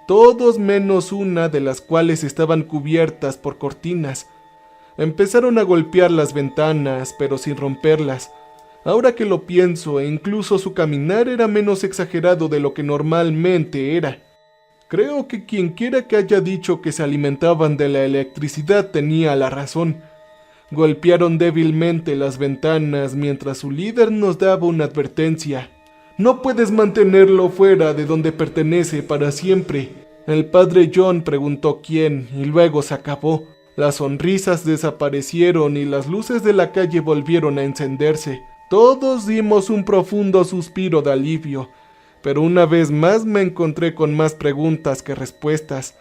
todos menos una de las cuales estaban cubiertas por cortinas. Empezaron a golpear las ventanas, pero sin romperlas. Ahora que lo pienso, incluso su caminar era menos exagerado de lo que normalmente era. Creo que quienquiera que haya dicho que se alimentaban de la electricidad tenía la razón. Golpearon débilmente las ventanas mientras su líder nos daba una advertencia. No puedes mantenerlo fuera de donde pertenece para siempre. El padre John preguntó quién y luego se acabó. Las sonrisas desaparecieron y las luces de la calle volvieron a encenderse. Todos dimos un profundo suspiro de alivio, pero una vez más me encontré con más preguntas que respuestas.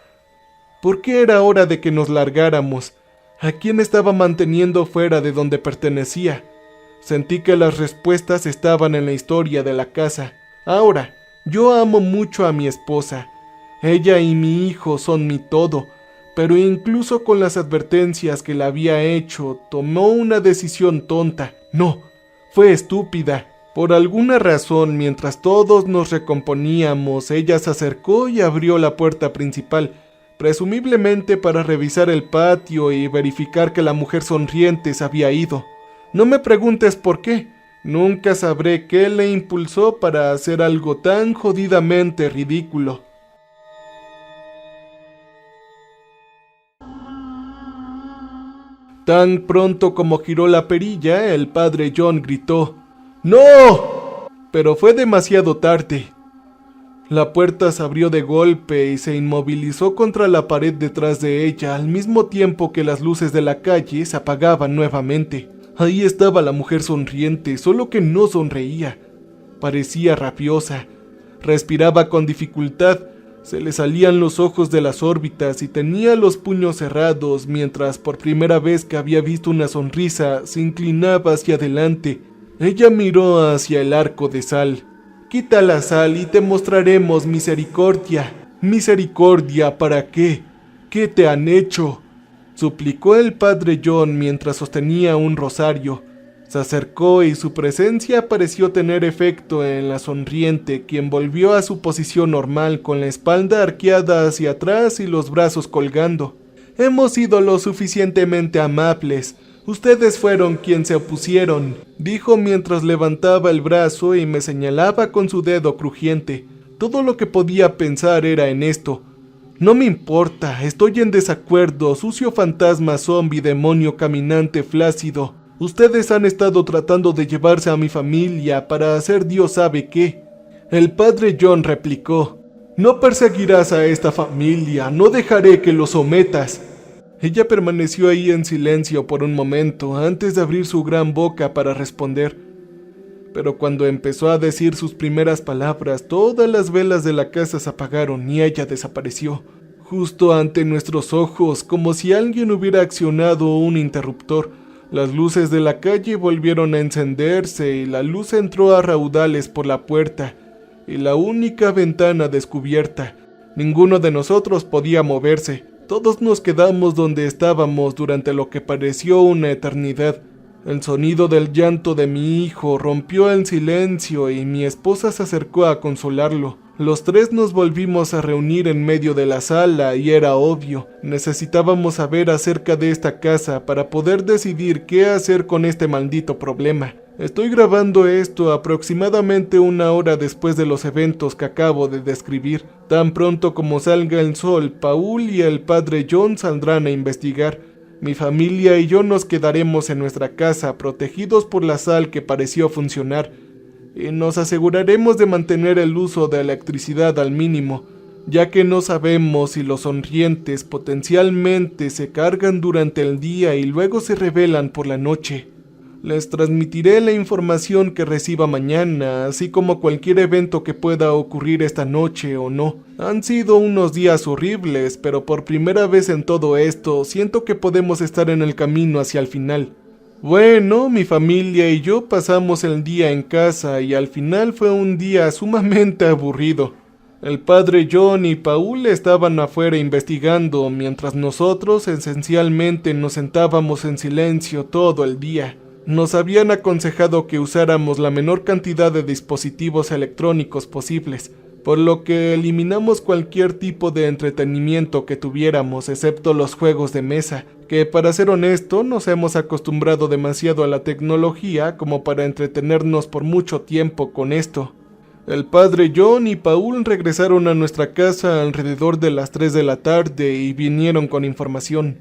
¿Por qué era hora de que nos largáramos? ¿A quién estaba manteniendo fuera de donde pertenecía? Sentí que las respuestas estaban en la historia de la casa. Ahora, yo amo mucho a mi esposa. Ella y mi hijo son mi todo, pero incluso con las advertencias que le había hecho, tomó una decisión tonta. No, fue estúpida. Por alguna razón, mientras todos nos recomponíamos, ella se acercó y abrió la puerta principal, presumiblemente para revisar el patio y verificar que la mujer sonriente se había ido. No me preguntes por qué, nunca sabré qué le impulsó para hacer algo tan jodidamente ridículo. Tan pronto como giró la perilla, el padre John gritó, ¡no! Pero fue demasiado tarde. La puerta se abrió de golpe y se inmovilizó contra la pared detrás de ella, al mismo tiempo que las luces de la calle se apagaban nuevamente. Ahí estaba la mujer sonriente, solo que no sonreía. Parecía rabiosa. Respiraba con dificultad, se le salían los ojos de las órbitas y tenía los puños cerrados, mientras por primera vez que había visto una sonrisa, se inclinaba hacia adelante. Ella miró hacia el arco de sal. Quita la sal y te mostraremos misericordia. ¿Misericordia para qué? ¿Qué te han hecho?, suplicó el padre John mientras sostenía un rosario. Se acercó y su presencia pareció tener efecto en la sonriente, quien volvió a su posición normal con la espalda arqueada hacia atrás y los brazos colgando. Hemos sido lo suficientemente amables. Ustedes fueron quienes se opusieron, dijo mientras levantaba el brazo y me señalaba con su dedo crujiente. Todo lo que podía pensar era en esto. No me importa, estoy en desacuerdo, sucio fantasma, zombie, demonio caminante flácido. Ustedes han estado tratando de llevarse a mi familia para hacer Dios sabe qué. El padre John replicó, no perseguirás a esta familia, no dejaré que lo sometas. Ella permaneció ahí en silencio por un momento antes de abrir su gran boca para responder. Pero cuando empezó a decir sus primeras palabras, todas las velas de la casa se apagaron y ella desapareció, justo ante nuestros ojos, como si alguien hubiera accionado un interruptor. Las luces de la calle volvieron a encenderse y la luz entró a raudales por la puerta y la única ventana descubierta. Ninguno de nosotros podía moverse. Todos nos quedamos donde estábamos durante lo que pareció una eternidad. El sonido del llanto de mi hijo rompió el silencio y mi esposa se acercó a consolarlo. Los tres nos volvimos a reunir en medio de la sala y era obvio, necesitábamos saber acerca de esta casa para poder decidir qué hacer con este maldito problema. Estoy grabando esto aproximadamente 1 hora después de los eventos que acabo de describir. Tan pronto como salga el sol, Paul y el padre John saldrán a investigar. Mi familia y yo nos quedaremos en nuestra casa, protegidos por la sal que pareció funcionar, y nos aseguraremos de mantener el uso de electricidad al mínimo, ya que no sabemos si los sonrientes potencialmente se cargan durante el día y luego se revelan por la noche. Les transmitiré la información que reciba mañana, así como cualquier evento que pueda ocurrir esta noche o no. Han sido unos días horribles, pero por primera vez en todo esto, siento que podemos estar en el camino hacia el final. Bueno, mi familia y yo pasamos el día en casa y al final fue un día sumamente aburrido. El padre John y Paul estaban afuera investigando, mientras nosotros esencialmente nos sentábamos en silencio todo el día. Nos habían aconsejado que usáramos la menor cantidad de dispositivos electrónicos posibles, por lo que eliminamos cualquier tipo de entretenimiento que tuviéramos, excepto los juegos de mesa, que para ser honesto nos hemos acostumbrado demasiado a la tecnología como para entretenernos por mucho tiempo con esto. El padre John y Paul regresaron a nuestra casa alrededor de las 3 de la tarde y vinieron con información.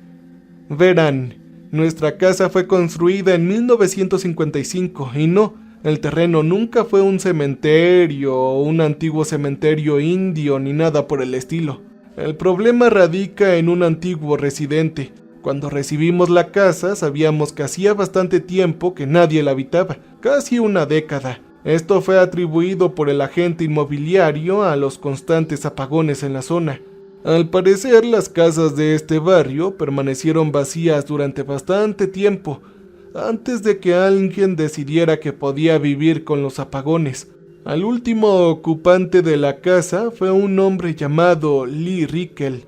Verán, nuestra casa fue construida en 1955 y no, el terreno nunca fue un cementerio o un antiguo cementerio indio ni nada por el estilo. El problema radica en un antiguo residente. Cuando recibimos la casa sabíamos que hacía bastante tiempo que nadie la habitaba, casi una década. Esto fue atribuido por el agente inmobiliario a los constantes apagones en la zona. Al parecer, las casas de este barrio permanecieron vacías durante bastante tiempo, antes de que alguien decidiera que podía vivir con los apagones. Al último ocupante de la casa fue un hombre llamado Lee Rickel,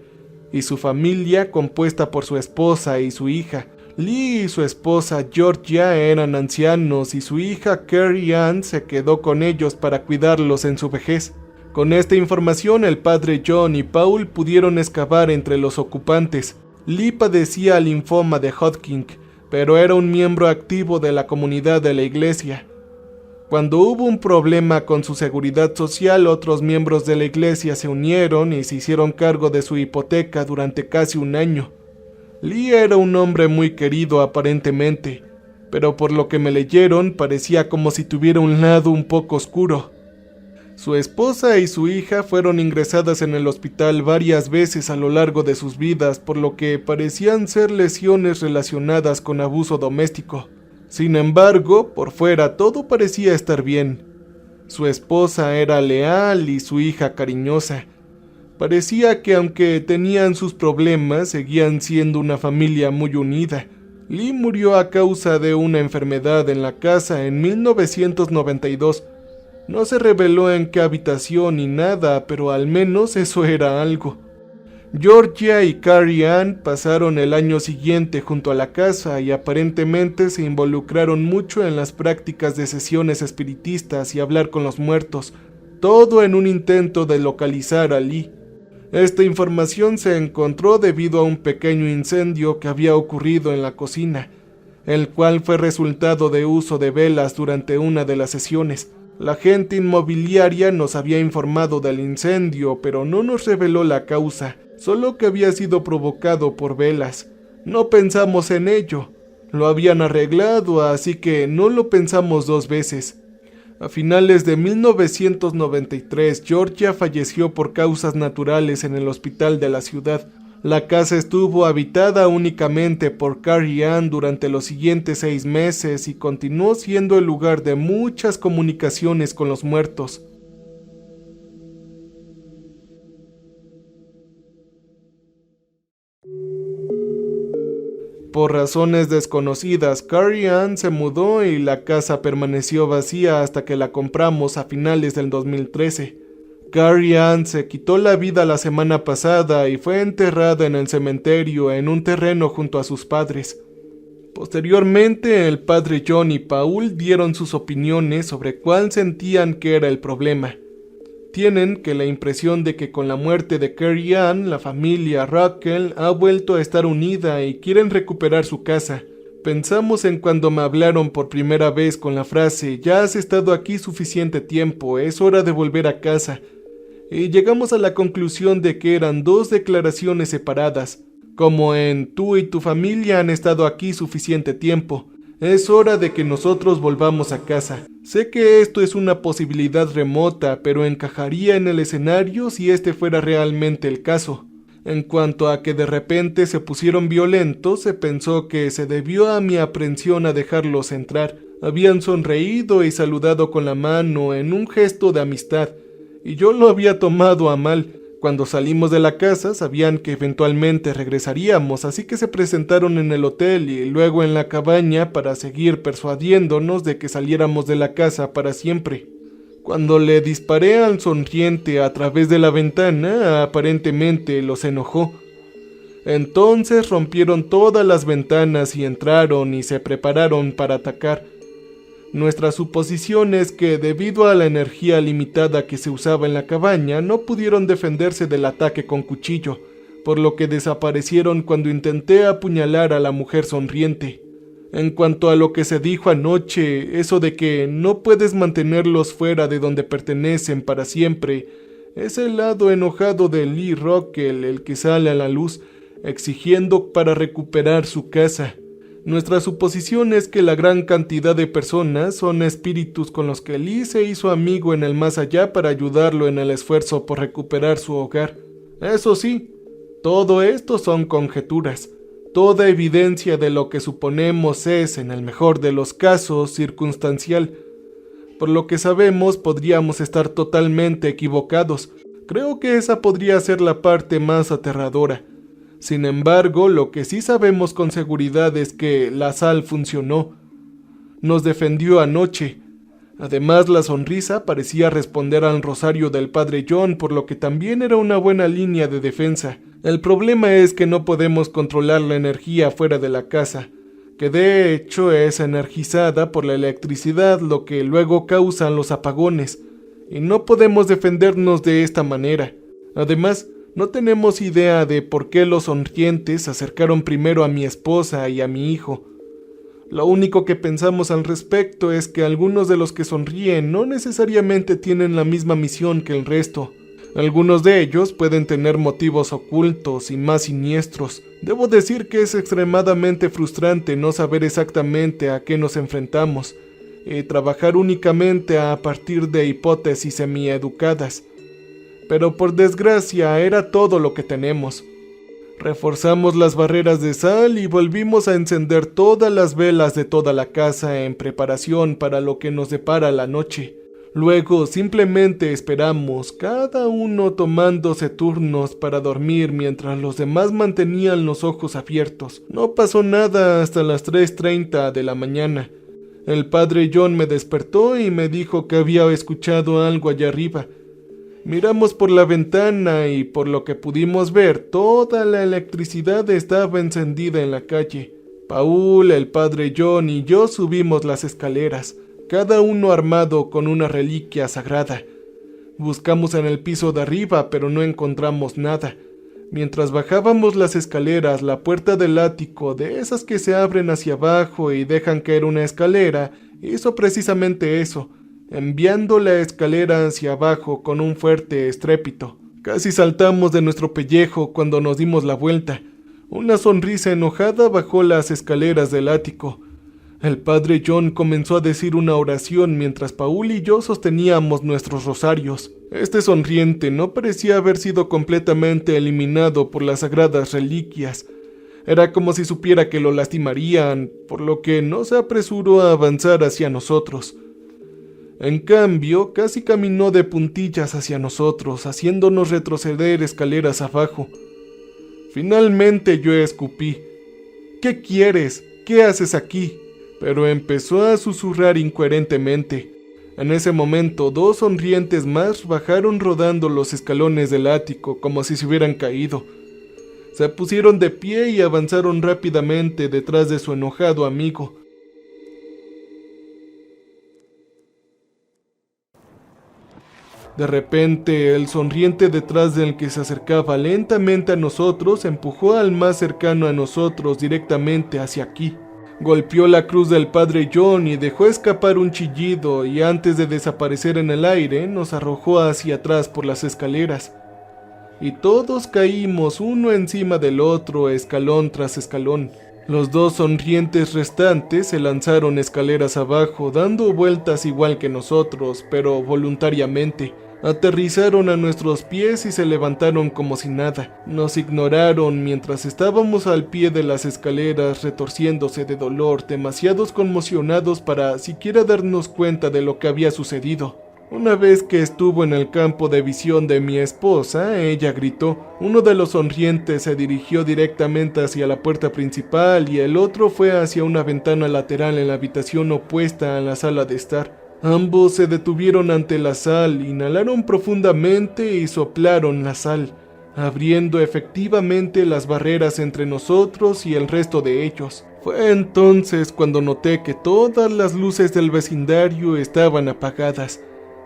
y su familia compuesta por su esposa y su hija. Lee y su esposa Georgia eran ancianos y su hija Carrie Ann se quedó con ellos para cuidarlos en su vejez. Con esta información, el padre John y Paul pudieron excavar entre los ocupantes. Lee padecía linfoma de Hodgkin, pero era un miembro activo de la comunidad de la iglesia. Cuando hubo un problema con su seguridad social, otros miembros de la iglesia se unieron y se hicieron cargo de su hipoteca durante casi un año. Lee era un hombre muy querido aparentemente, pero por lo que me leyeron parecía como si tuviera un lado un poco oscuro. Su esposa y su hija fueron ingresadas en el hospital varias veces a lo largo de sus vidas, por lo que parecían ser lesiones relacionadas con abuso doméstico. Sin embargo, por fuera todo parecía estar bien. Su esposa era leal y su hija cariñosa. Parecía que aunque tenían sus problemas, seguían siendo una familia muy unida. Lee murió a causa de una enfermedad en la casa en 1992. No se reveló en qué habitación ni nada, pero al menos eso era algo. Georgia y Carrie Ann pasaron el año siguiente junto a la casa y aparentemente se involucraron mucho en las prácticas de sesiones espiritistas y hablar con los muertos, todo en un intento de localizar a Lee. Esta información se encontró debido a un pequeño incendio que había ocurrido en la cocina, el cual fue resultado de uso de velas durante una de las sesiones. La agente inmobiliaria nos había informado del incendio, pero no nos reveló la causa, solo que había sido provocado por velas. No pensamos en ello. Lo habían arreglado, así que no lo pensamos dos veces. A finales de 1993, Georgia falleció por causas naturales en el hospital de la ciudad. La casa estuvo habitada únicamente por Carrie Ann durante los siguientes 6 meses y continuó siendo el lugar de muchas comunicaciones con los muertos. Por razones desconocidas, Carrie Ann se mudó y la casa permaneció vacía hasta que la compramos a finales del 2013. Carrie Ann se quitó la vida la semana pasada y fue enterrada en el cementerio en un terreno junto a sus padres. Posteriormente, el padre John y Paul dieron sus opiniones sobre cuál sentían que era el problema. Tienen la impresión de que con la muerte de Carrie Ann, la familia Rockwell ha vuelto a estar unida y quieren recuperar su casa. Pensamos en cuando me hablaron por primera vez con la frase «Ya has estado aquí suficiente tiempo, es hora de volver a casa». Y llegamos a la conclusión de que eran dos declaraciones separadas, como en «Tú y tu familia han estado aquí suficiente tiempo, es hora de que nosotros volvamos a casa». Sé que esto es una posibilidad remota, pero encajaría en el escenario si este fuera realmente el caso. En cuanto a que de repente se pusieron violentos, se pensó que se debió a mi aprensión a dejarlos entrar. Habían sonreído y saludado con la mano en un gesto de amistad, y yo lo había tomado a mal. Cuando salimos de la casa sabían que eventualmente regresaríamos, así que se presentaron en el hotel y luego en la cabaña para seguir persuadiéndonos de que saliéramos de la casa para siempre. Cuando le disparé al sonriente a través de la ventana, aparentemente los enojó. Entonces rompieron todas las ventanas y entraron y se prepararon para atacar. Nuestra suposición es que debido a la energía limitada que se usaba en la cabaña, no pudieron defenderse del ataque con cuchillo, por lo que desaparecieron cuando intenté apuñalar a la mujer sonriente. En cuanto a lo que se dijo anoche, eso de que no puedes mantenerlos fuera de donde pertenecen para siempre, es el lado enojado de Lee Rockwell el que sale a la luz, exigiendo para recuperar su casa. Nuestra suposición es que la gran cantidad de personas son espíritus con los que Lee se hizo amigo en el más allá para ayudarlo en el esfuerzo por recuperar su hogar. Eso sí, todo esto son conjeturas. Toda evidencia de lo que suponemos es, en el mejor de los casos, circunstancial. Por lo que sabemos, podríamos estar totalmente equivocados. Creo que esa podría ser la parte más aterradora. Sin embargo, lo que sí sabemos con seguridad es que la sal funcionó. Nos defendió anoche. Además, la sonrisa parecía responder al rosario del Padre John, por lo que también era una buena línea de defensa. El problema es que no podemos controlar la energía fuera de la casa, que de hecho es energizada por la electricidad, lo que luego causan los apagones, y no podemos defendernos de esta manera. Además, no tenemos idea de por qué los sonrientes se acercaron primero a mi esposa y a mi hijo. Lo único que pensamos al respecto es que algunos de los que sonríen no necesariamente tienen la misma misión que el resto. Algunos de ellos pueden tener motivos ocultos y más siniestros. Debo decir que es extremadamente frustrante no saber exactamente a qué nos enfrentamos y trabajar únicamente a partir de hipótesis semieducadas. Pero por desgracia era todo lo que tenemos. Reforzamos las barreras de sal y volvimos a encender todas las velas de toda la casa en preparación para lo que nos depara la noche. Luego simplemente esperamos, cada uno tomándose turnos para dormir mientras los demás mantenían los ojos abiertos. No pasó nada hasta las 3:30 de la mañana. El Padre John me despertó y me dijo que había escuchado algo allá arriba. Miramos por la ventana y por lo que pudimos ver, toda la electricidad estaba encendida en la calle. Paul, el Padre John y yo subimos las escaleras, cada uno armado con una reliquia sagrada. Buscamos en el piso de arriba, pero no encontramos nada. Mientras bajábamos las escaleras, la puerta del ático, de esas que se abren hacia abajo y dejan caer una escalera, hizo precisamente eso, enviando la escalera hacia abajo con un fuerte estrépito. Casi saltamos de nuestro pellejo cuando nos dimos la vuelta. Una sonrisa enojada bajó las escaleras del ático. El Padre John comenzó a decir una oración mientras Paul y yo sosteníamos nuestros rosarios. Este sonriente no parecía haber sido completamente eliminado por las sagradas reliquias. Era como si supiera que lo lastimarían, por lo que no se apresuró a avanzar hacia nosotros. En cambio, casi caminó de puntillas hacia nosotros, haciéndonos retroceder escaleras abajo. Finalmente yo escupí. «¿Qué quieres? ¿Qué haces aquí?» Pero empezó a susurrar incoherentemente. En ese momento, dos sonrientes más bajaron rodando los escalones del ático como si se hubieran caído. Se pusieron de pie y avanzaron rápidamente detrás de su enojado amigo. De repente, el sonriente detrás del que se acercaba lentamente a nosotros empujó al más cercano a nosotros directamente hacia aquí. Golpeó la cruz del padre John y dejó escapar un chillido, y antes de desaparecer en el aire nos arrojó hacia atrás por las escaleras. Y todos caímos uno encima del otro, escalón tras escalón. Los dos sonrientes restantes se lanzaron escaleras abajo, dando vueltas igual que nosotros, pero voluntariamente. Aterrizaron a nuestros pies y se levantaron como si nada. Nos ignoraron mientras estábamos al pie de las escaleras retorciéndose de dolor, demasiados conmocionados para siquiera darnos cuenta de lo que había sucedido. Una vez que estuvo en el campo de visión de mi esposa, ella gritó. Uno de los sonrientes se dirigió directamente hacia la puerta principal y el otro fue hacia una ventana lateral en la habitación opuesta a la sala de estar. Ambos se detuvieron ante la sal, inhalaron profundamente y soplaron la sal, abriendo efectivamente las barreras entre nosotros y el resto de ellos. Fue entonces cuando noté que todas las luces del vecindario estaban apagadas.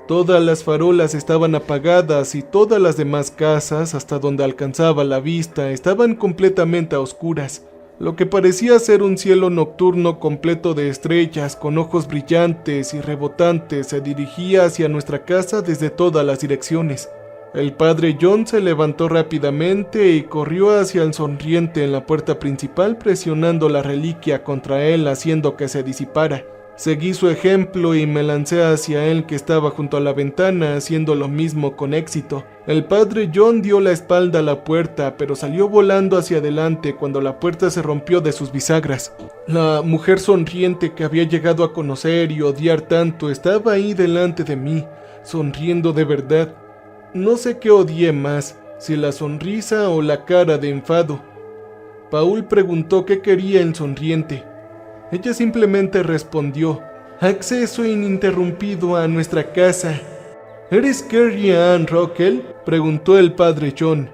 Todas las farolas estaban apagadas y todas las demás casas, hasta donde alcanzaba la vista, estaban completamente a oscuras. Lo que parecía ser un cielo nocturno completo de estrellas con ojos brillantes y rebotantes se dirigía hacia nuestra casa desde todas las direcciones. El padre John se levantó rápidamente y corrió hacia el sonriente en la puerta principal, presionando la reliquia contra él, haciendo que se disipara. Seguí su ejemplo y me lancé hacia él, que estaba junto a la ventana, haciendo lo mismo con éxito. El padre John dio la espalda a la puerta, pero salió volando hacia adelante cuando la puerta se rompió de sus bisagras. La mujer sonriente que había llegado a conocer y odiar tanto estaba ahí delante de mí, sonriendo de verdad. No sé qué odié más, si la sonrisa o la cara de enfado. Paul preguntó qué quería el sonriente. Ella simplemente respondió: acceso ininterrumpido a nuestra casa. ¿Eres Carrie Ann Rockwell?, preguntó el padre John.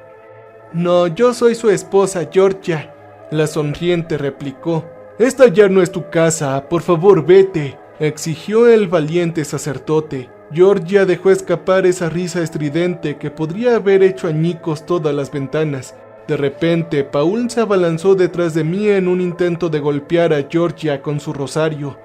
No, yo soy su esposa, Georgia, la sonriente replicó. Esta ya no es tu casa, por favor vete, exigió el valiente sacerdote. Georgia dejó escapar esa risa estridente que podría haber hecho añicos todas las ventanas. De repente, Paul se abalanzó detrás de mí en un intento de golpear a Georgia con su rosario.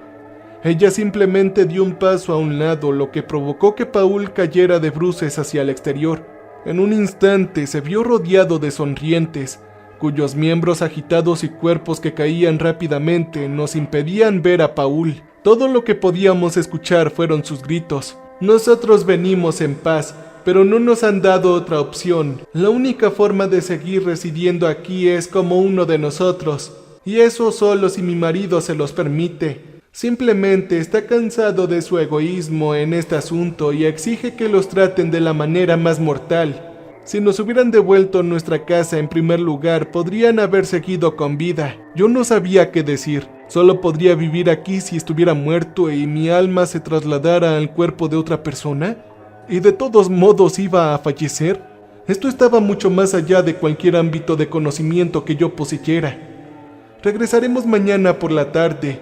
Ella simplemente dio un paso a un lado, lo que provocó que Paul cayera de bruces hacia el exterior. En un instante se vio rodeado de sonrientes, cuyos miembros agitados y cuerpos que caían rápidamente nos impedían ver a Paul. Todo lo que podíamos escuchar fueron sus gritos. Nosotros venimos en paz, pero no nos han dado otra opción. La única forma de seguir residiendo aquí es como uno de nosotros, y eso solo si mi marido se los permite. Simplemente está cansado de su egoísmo en este asunto y exige que los traten de la manera más mortal. Si nos hubieran devuelto nuestra casa en primer lugar, podrían haber seguido con vida. Yo no sabía qué decir. Solo podría vivir aquí si estuviera muerto y mi alma se trasladara al cuerpo de otra persona. ¿Y de todos modos iba a fallecer? Esto estaba mucho más allá de cualquier ámbito de conocimiento que yo poseyera. Regresaremos mañana por la tarde,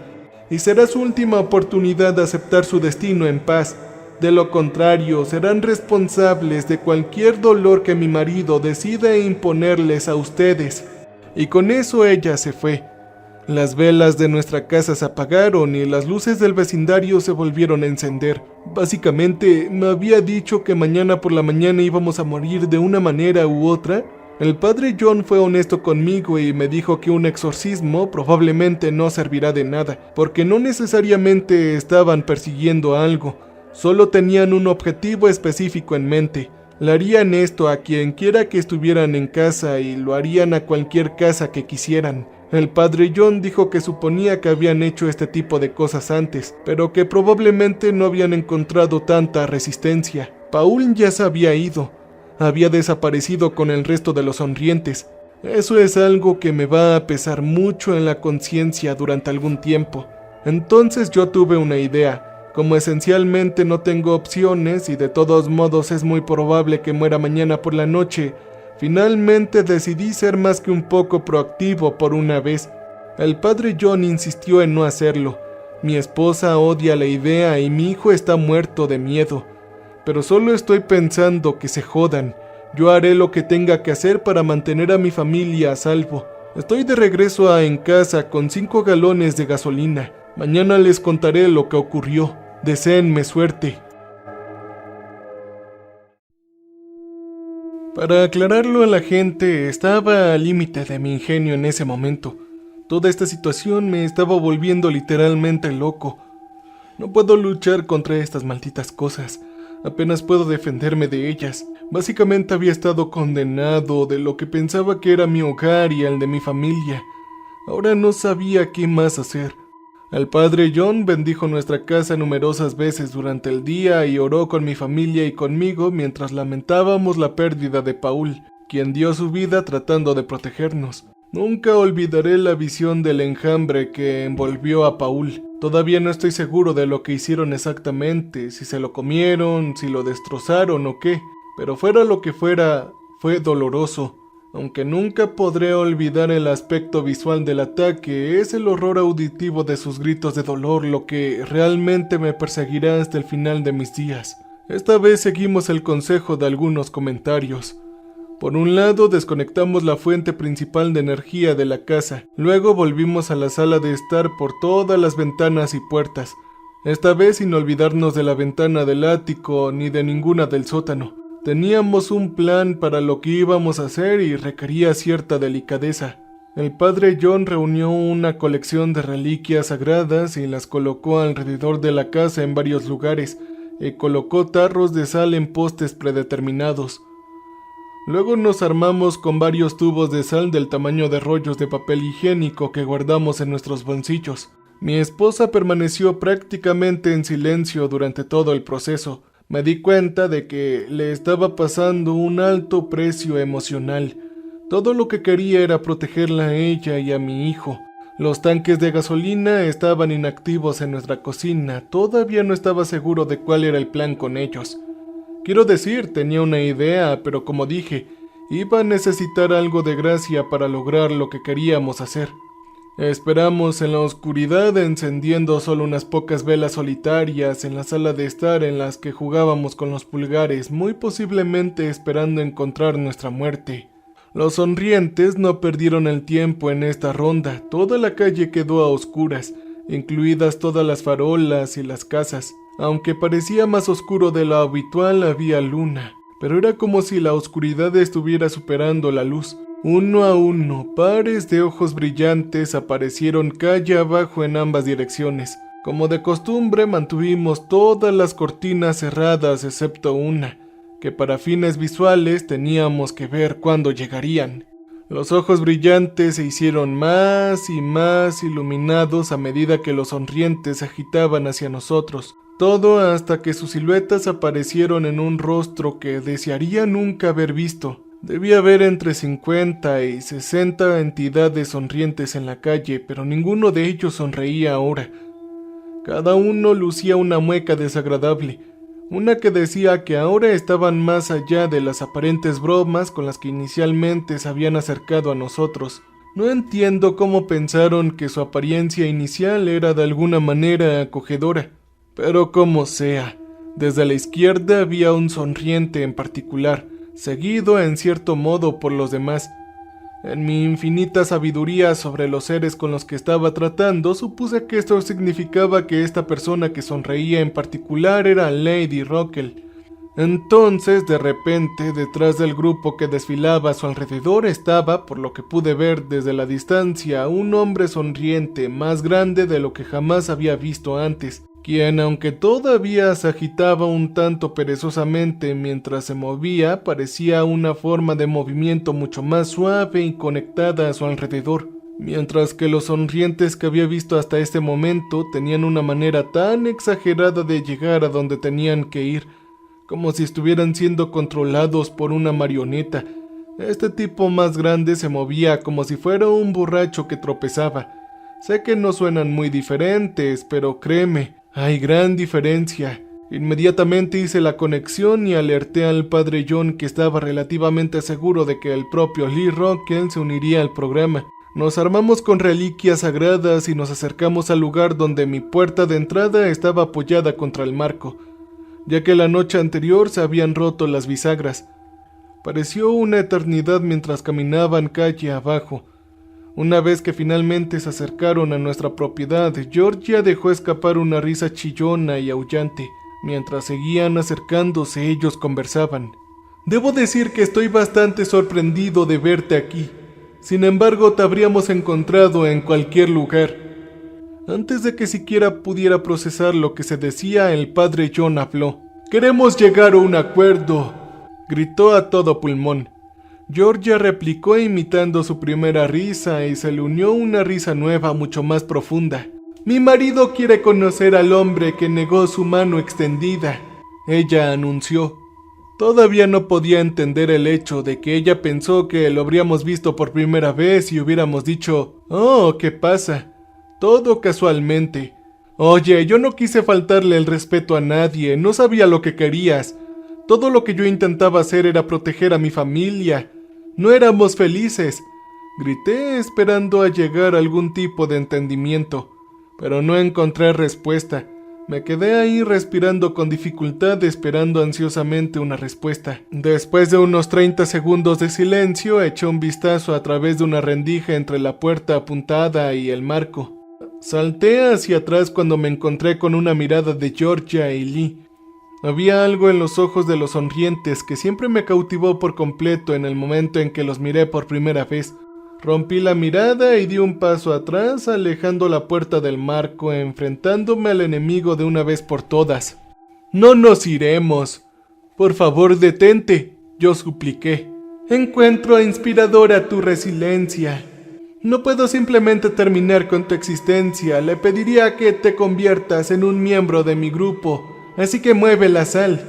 y será su última oportunidad de aceptar su destino en paz. De lo contrario, serán responsables de cualquier dolor que mi marido decida imponerles a ustedes. Y con eso ella se fue. Las velas de nuestra casa se apagaron y las luces del vecindario se volvieron a encender. Básicamente, me había dicho que mañana por la mañana íbamos a morir de una manera u otra. El padre John fue honesto conmigo y me dijo que un exorcismo probablemente no servirá de nada, porque no necesariamente estaban persiguiendo algo, solo tenían un objetivo específico en mente. Le harían esto a quien quiera que estuvieran en casa y lo harían a cualquier casa que quisieran. El padre John dijo que suponía que habían hecho este tipo de cosas antes, pero que probablemente no habían encontrado tanta resistencia. Paul ya se había ido. Había desaparecido con el resto de los sonrientes. Eso es algo que me va a pesar mucho en la conciencia durante algún tiempo. Entonces yo tuve una idea. Como esencialmente no tengo opciones y de todos modos es muy probable que muera mañana por la noche, finalmente decidí ser más que un poco proactivo por una vez. El padre John insistió en no hacerlo. Mi esposa odia la idea y mi hijo está muerto de miedo. Pero solo estoy pensando que se jodan. Yo haré lo que tenga que hacer para mantener a mi familia a salvo. Estoy de regreso en casa con 5 galones de gasolina. Mañana les contaré lo que ocurrió. Deséenme suerte. Para aclararlo a la gente, estaba al límite de mi ingenio en ese momento. Toda esta situación me estaba volviendo literalmente loco. No puedo luchar contra estas malditas cosas. Apenas puedo defenderme de ellas. Básicamente había estado condenado de lo que pensaba que era mi hogar y el de mi familia. Ahora no sabía qué más hacer. El padre John bendijo nuestra casa numerosas veces durante el día y oró con mi familia y conmigo mientras lamentábamos la pérdida de Paul, quien dio su vida tratando de protegernos. Nunca olvidaré la visión del enjambre que envolvió a Paul. Todavía no estoy seguro de lo que hicieron exactamente, si se lo comieron, si lo destrozaron o qué, pero fuera lo que fuera, fue doloroso. Aunque nunca podré olvidar el aspecto visual del ataque, es el horror auditivo de sus gritos de dolor lo que realmente me perseguirá hasta el final de mis días. Esta vez seguimos el consejo de algunos comentarios. Por un lado, desconectamos la fuente principal de energía de la casa. Luego volvimos a la sala de estar por todas las ventanas y puertas. Esta vez sin olvidarnos de la ventana del ático ni de ninguna del sótano. Teníamos un plan para lo que íbamos a hacer y requería cierta delicadeza. El padre John reunió una colección de reliquias sagradas y las colocó alrededor de la casa en varios lugares, y colocó tarros de sal en postes predeterminados. Luego nos armamos con varios tubos de sal del tamaño de rollos de papel higiénico que guardamos en nuestros bolsillos. Mi esposa permaneció prácticamente en silencio durante todo el proceso. Me di cuenta de que le estaba pasando un alto precio emocional. Todo lo que quería era protegerla a ella y a mi hijo. Los tanques de gasolina estaban inactivos en nuestra cocina. Todavía no estaba seguro de cuál era el plan con ellos. Quiero decir, tenía una idea, pero como dije, iba a necesitar algo de gracia para lograr lo que queríamos hacer. Esperamos en la oscuridad encendiendo solo unas pocas velas solitarias en la sala de estar en las que jugábamos con los pulgares, muy posiblemente esperando encontrar nuestra muerte. Los sonrientes no perdieron el tiempo en esta ronda. Toda la calle quedó a oscuras, incluidas todas las farolas y las casas. Aunque parecía más oscuro de lo habitual, había luna, pero era como si la oscuridad estuviera superando la luz. Uno a uno, pares de ojos brillantes aparecieron calle abajo en ambas direcciones. Como de costumbre, mantuvimos todas las cortinas cerradas excepto una, que para fines visuales teníamos que ver cuándo llegarían. Los ojos brillantes se hicieron más y más iluminados a medida que los sonrientes se agitaban hacia nosotros. Todo hasta que sus siluetas aparecieron en un rostro que desearía nunca haber visto. Debía haber entre 50 y 60 entidades sonrientes en la calle, pero ninguno de ellos sonreía ahora. Cada uno lucía una mueca desagradable, una que decía que ahora estaban más allá de las aparentes bromas con las que inicialmente se habían acercado a nosotros. No entiendo cómo pensaron que su apariencia inicial era de alguna manera acogedora, pero como sea, desde la izquierda había un sonriente en particular, seguido en cierto modo por los demás. En mi infinita sabiduría sobre los seres con los que estaba tratando, supuse que esto significaba que esta persona que sonreía en particular era Lady Rockwell. Entonces, de repente, detrás del grupo que desfilaba a su alrededor estaba, por lo que pude ver desde la distancia, un hombre sonriente más grande de lo que jamás había visto antes, quien, aunque todavía se agitaba un tanto perezosamente mientras se movía, parecía una forma de movimiento mucho más suave y conectada a su alrededor, mientras que los sonrientes que había visto hasta este momento tenían una manera tan exagerada de llegar a donde tenían que ir, como si estuvieran siendo controlados por una marioneta. Este tipo más grande se movía como si fuera un borracho que tropezaba. Sé que no suenan muy diferentes, pero créeme, hay gran diferencia. Inmediatamente hice la conexión y alerté al padre John, que estaba relativamente seguro de que el propio Lee Rockwell se uniría al programa. Nos armamos con reliquias sagradas y nos acercamos al lugar donde mi puerta de entrada estaba apoyada contra el marco, ya que la noche anterior se habían roto las bisagras. Pareció una eternidad mientras caminaban calle abajo. Una vez que finalmente se acercaron a nuestra propiedad, Georgia dejó escapar una risa chillona y aullante. Mientras seguían acercándose, ellos conversaban. Debo decir que estoy bastante sorprendido de verte aquí. Sin embargo, te habríamos encontrado en cualquier lugar. Antes de que siquiera pudiera procesar lo que se decía, el padre John habló. «Queremos llegar a un acuerdo», gritó a todo pulmón. Georgia replicó imitando su primera risa y se le unió una risa nueva mucho más profunda. «Mi marido quiere conocer al hombre que negó su mano extendida», ella anunció. Todavía no podía entender el hecho de que ella pensó que lo habríamos visto por primera vez y hubiéramos dicho, «Oh, ¿qué pasa?». Todo casualmente. «Oye, yo no quise faltarle el respeto a nadie, no sabía lo que querías. Todo lo que yo intentaba hacer era proteger a mi familia. No éramos felices», grité esperando a llegar a algún tipo de entendimiento, pero no encontré respuesta. Me quedé ahí respirando con dificultad, esperando ansiosamente una respuesta. Después de unos 30 segundos de silencio, eché un vistazo a través de una rendija entre la puerta apuntada y el marco. Salté hacia atrás cuando me encontré con una mirada de Georgia y Lee. Había algo en los ojos de los sonrientes que siempre me cautivó por completo en el momento en que los miré por primera vez. Rompí la mirada y di un paso atrás, alejando la puerta del marco, enfrentándome al enemigo de una vez por todas. «No nos iremos. Por favor, detente», yo supliqué. «Encuentro inspiradora tu resiliencia. No puedo simplemente terminar con tu existencia. Le pediría que te conviertas en un miembro de mi grupo, así que mueve la sal.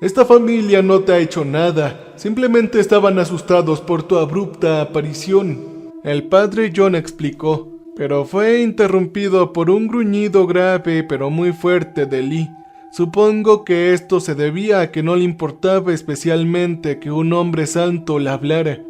Esta familia no te ha hecho nada, simplemente estaban asustados por tu abrupta aparición», el padre John explicó, pero fue interrumpido por un gruñido grave pero muy fuerte de Lee. Supongo que esto se debía a que no le importaba especialmente que un hombre santo le hablara.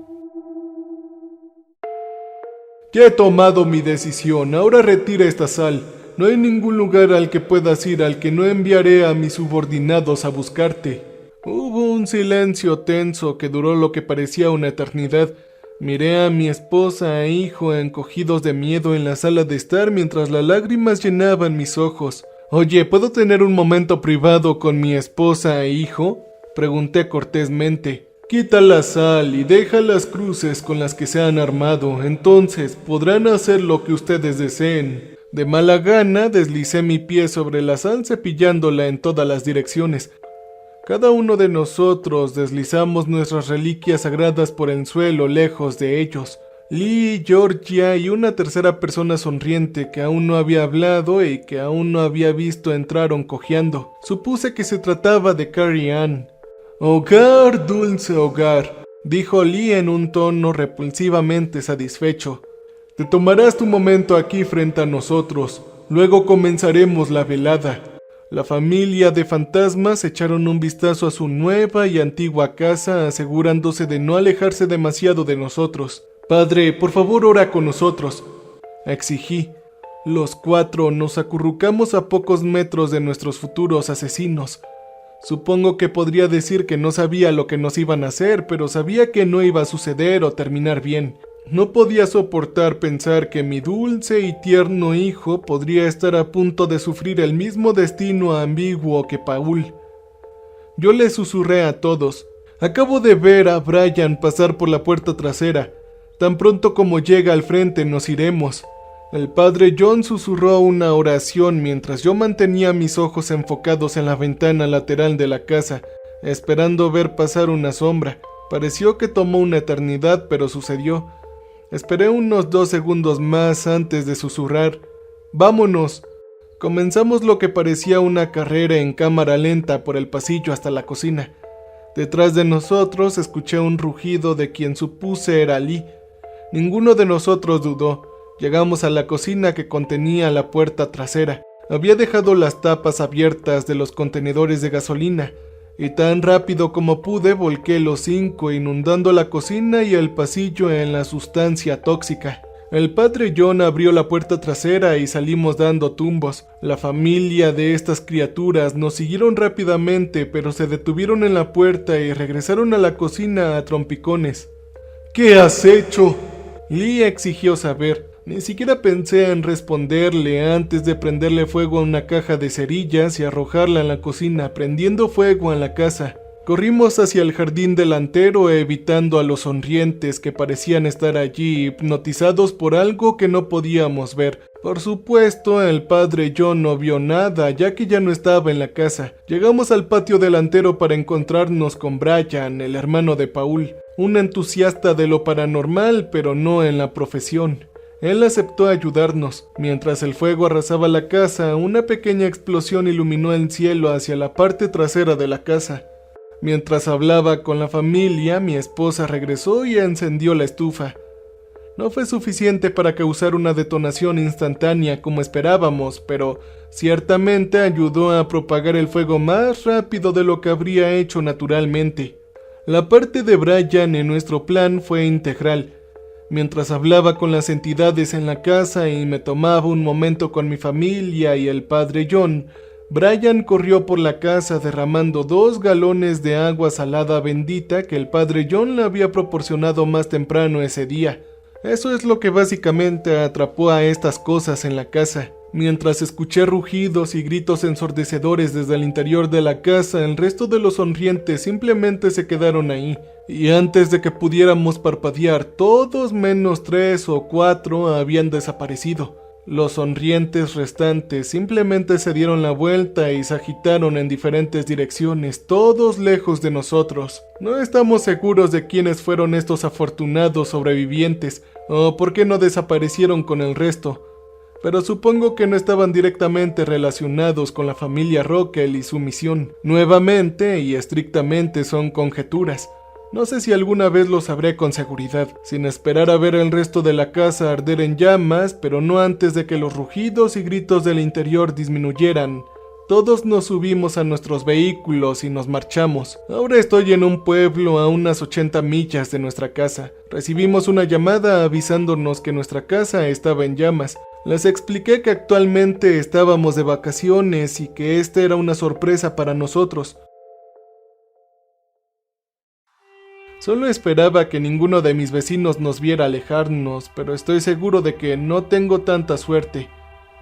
«Ya he tomado mi decisión, ahora retira esta sal. No hay ningún lugar al que puedas ir al que no enviaré a mis subordinados a buscarte». Hubo un silencio tenso que duró lo que parecía una eternidad. Miré a mi esposa e hijo encogidos de miedo en la sala de estar mientras las lágrimas llenaban mis ojos. «Oye, ¿puedo tener un momento privado con mi esposa e hijo?», pregunté cortésmente. «Quita la sal y deja las cruces con las que se han armado, entonces podrán hacer lo que ustedes deseen». De mala gana deslicé mi pie sobre la sal cepillándola en todas las direcciones. Cada uno de nosotros deslizamos nuestras reliquias sagradas por el suelo lejos de ellos. Lee, Georgia y una tercera persona sonriente que aún no había hablado y que aún no había visto entraron cojeando. Supuse que se trataba de Carrie Ann. «Hogar, dulce hogar», dijo Lee en un tono repulsivamente satisfecho. «Te tomarás tu momento aquí frente a nosotros, luego comenzaremos la velada». La familia de fantasmas echaron un vistazo a su nueva y antigua casa, asegurándose de no alejarse demasiado de nosotros. «Padre, por favor ora con nosotros», exigí. Los cuatro nos acurrucamos a pocos metros de nuestros futuros asesinos. Supongo que podría decir que no sabía lo que nos iban a hacer, pero sabía que no iba a suceder o terminar bien. No podía soportar pensar que mi dulce y tierno hijo podría estar a punto de sufrir el mismo destino ambiguo que Paul. Yo le susurré a todos: «Acabo de ver a Brian pasar por la puerta trasera. Tan pronto como llega al frente nos iremos». El padre John susurró una oración mientras yo mantenía mis ojos enfocados en la ventana lateral de la casa, esperando ver pasar una sombra. Pareció que tomó una eternidad, pero sucedió. Esperé unos 2 segundos más antes de susurrar: «Vámonos». Comenzamos lo que parecía una carrera en cámara lenta por el pasillo hasta la cocina. Detrás de nosotros escuché un rugido de quien supuse era Lee. Ninguno de nosotros dudó. Llegamos a la cocina que contenía la puerta trasera. Había dejado las tapas abiertas de los contenedores de gasolina, y tan rápido como pude volqué los 5, inundando la cocina y el pasillo en la sustancia tóxica. El padre John abrió la puerta trasera y salimos dando tumbos. La familia de estas criaturas nos siguieron rápidamente, pero se detuvieron en la puerta y regresaron a la cocina a trompicones. «¿Qué has hecho?», Lee exigió saber. Ni siquiera pensé en responderle antes de prenderle fuego a una caja de cerillas y arrojarla en la cocina, prendiendo fuego en la casa. Corrimos hacia el jardín delantero, evitando a los sonrientes que parecían estar allí, hipnotizados por algo que no podíamos ver. Por supuesto, el padre John no vio nada, ya que ya no estaba en la casa. Llegamos al patio delantero para encontrarnos con Brian, el hermano de Paul, un entusiasta de lo paranormal, pero no en la profesión. Él aceptó ayudarnos. Mientras el fuego arrasaba la casa, una pequeña explosión iluminó el cielo hacia la parte trasera de la casa. Mientras hablaba con la familia, mi esposa regresó y encendió la estufa. No fue suficiente para causar una detonación instantánea como esperábamos, pero ciertamente ayudó a propagar el fuego más rápido de lo que habría hecho naturalmente. La parte de Brian en nuestro plan fue integral. Mientras hablaba con las entidades en la casa y me tomaba un momento con mi familia y el padre John, Brian corrió por la casa derramando 2 galones de agua salada bendita que el padre John le había proporcionado más temprano ese día. Eso es lo que básicamente atrapó a estas cosas en la casa. Mientras escuché rugidos y gritos ensordecedores desde el interior de la casa, el resto de los sonrientes simplemente se quedaron ahí. Y antes de que pudiéramos parpadear, todos menos 3 o 4 habían desaparecido. Los sonrientes restantes simplemente se dieron la vuelta y se agitaron en diferentes direcciones, todos lejos de nosotros. No estamos seguros de quiénes fueron estos afortunados sobrevivientes, o por qué no desaparecieron con el resto, pero supongo que no estaban directamente relacionados con la familia Rockwell y su misión. Nuevamente y estrictamente son conjeturas. No sé si alguna vez lo sabré con seguridad, sin esperar a ver el resto de la casa arder en llamas, pero no antes de que los rugidos y gritos del interior disminuyeran. Todos nos subimos a nuestros vehículos y nos marchamos. Ahora estoy en un pueblo a unas 80 millas de nuestra casa. Recibimos una llamada avisándonos que nuestra casa estaba en llamas. Les expliqué que actualmente estábamos de vacaciones y que esta era una sorpresa para nosotros. Solo esperaba que ninguno de mis vecinos nos viera alejarnos, pero estoy seguro de que no tengo tanta suerte.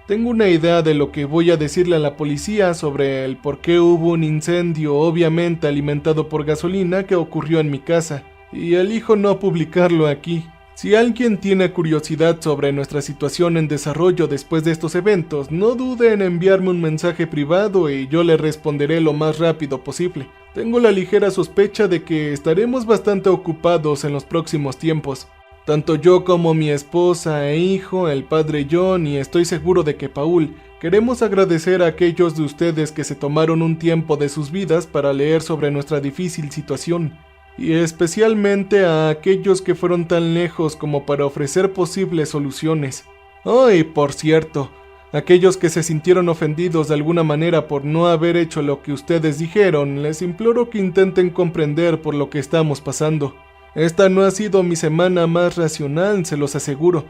Tengo una idea de lo que voy a decirle a la policía sobre el por qué hubo un incendio obviamente alimentado por gasolina que ocurrió en mi casa, y elijo no publicarlo aquí. Si alguien tiene curiosidad sobre nuestra situación en desarrollo después de estos eventos, no dude en enviarme un mensaje privado y yo le responderé lo más rápido posible. Tengo la ligera sospecha de que estaremos bastante ocupados en los próximos tiempos. Tanto yo como mi esposa e hijo, el padre John y estoy seguro de que Paul, queremos agradecer a aquellos de ustedes que se tomaron un tiempo de sus vidas para leer sobre nuestra difícil situación. Y especialmente a aquellos que fueron tan lejos como para ofrecer posibles soluciones. Oh, y por cierto, aquellos que se sintieron ofendidos de alguna manera por no haber hecho lo que ustedes dijeron, les imploro que intenten comprender por lo que estamos pasando. Esta no ha sido mi semana más racional, se los aseguro.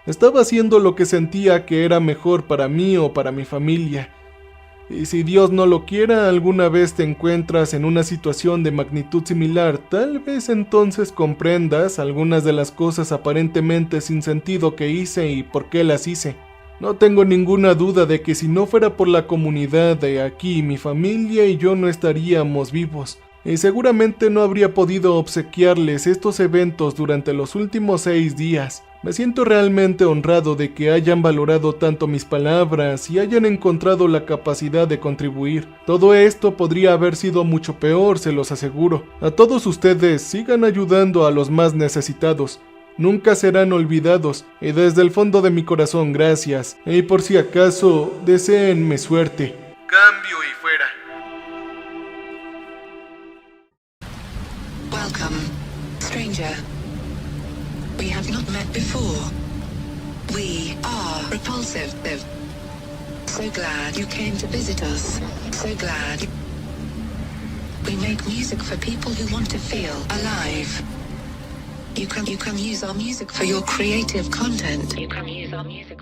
Estaba haciendo lo que sentía que era mejor para mí o para mi familia. Y si Dios no lo quiera, alguna vez te encuentras en una situación de magnitud similar, tal vez entonces comprendas algunas de las cosas aparentemente sin sentido que hice y por qué las hice. No tengo ninguna duda de que si no fuera por la comunidad de aquí, mi familia y yo no estaríamos vivos. Y seguramente no habría podido obsequiarles estos eventos durante los últimos 6 días. Me siento realmente honrado de que hayan valorado tanto mis palabras y hayan encontrado la capacidad de contribuir. Todo esto podría haber sido mucho peor, se los aseguro. A todos ustedes, sigan ayudando a los más necesitados. Nunca serán olvidados, y desde el fondo de mi corazón, gracias. Y por si acaso, deséenme suerte. Cambio y fuera. Welcome, stranger. We have not met before. We are Repulsive. So glad you came to visit us. So glad. We make music for people who want to feel alive. You can use our music for your creative content. You can use our music.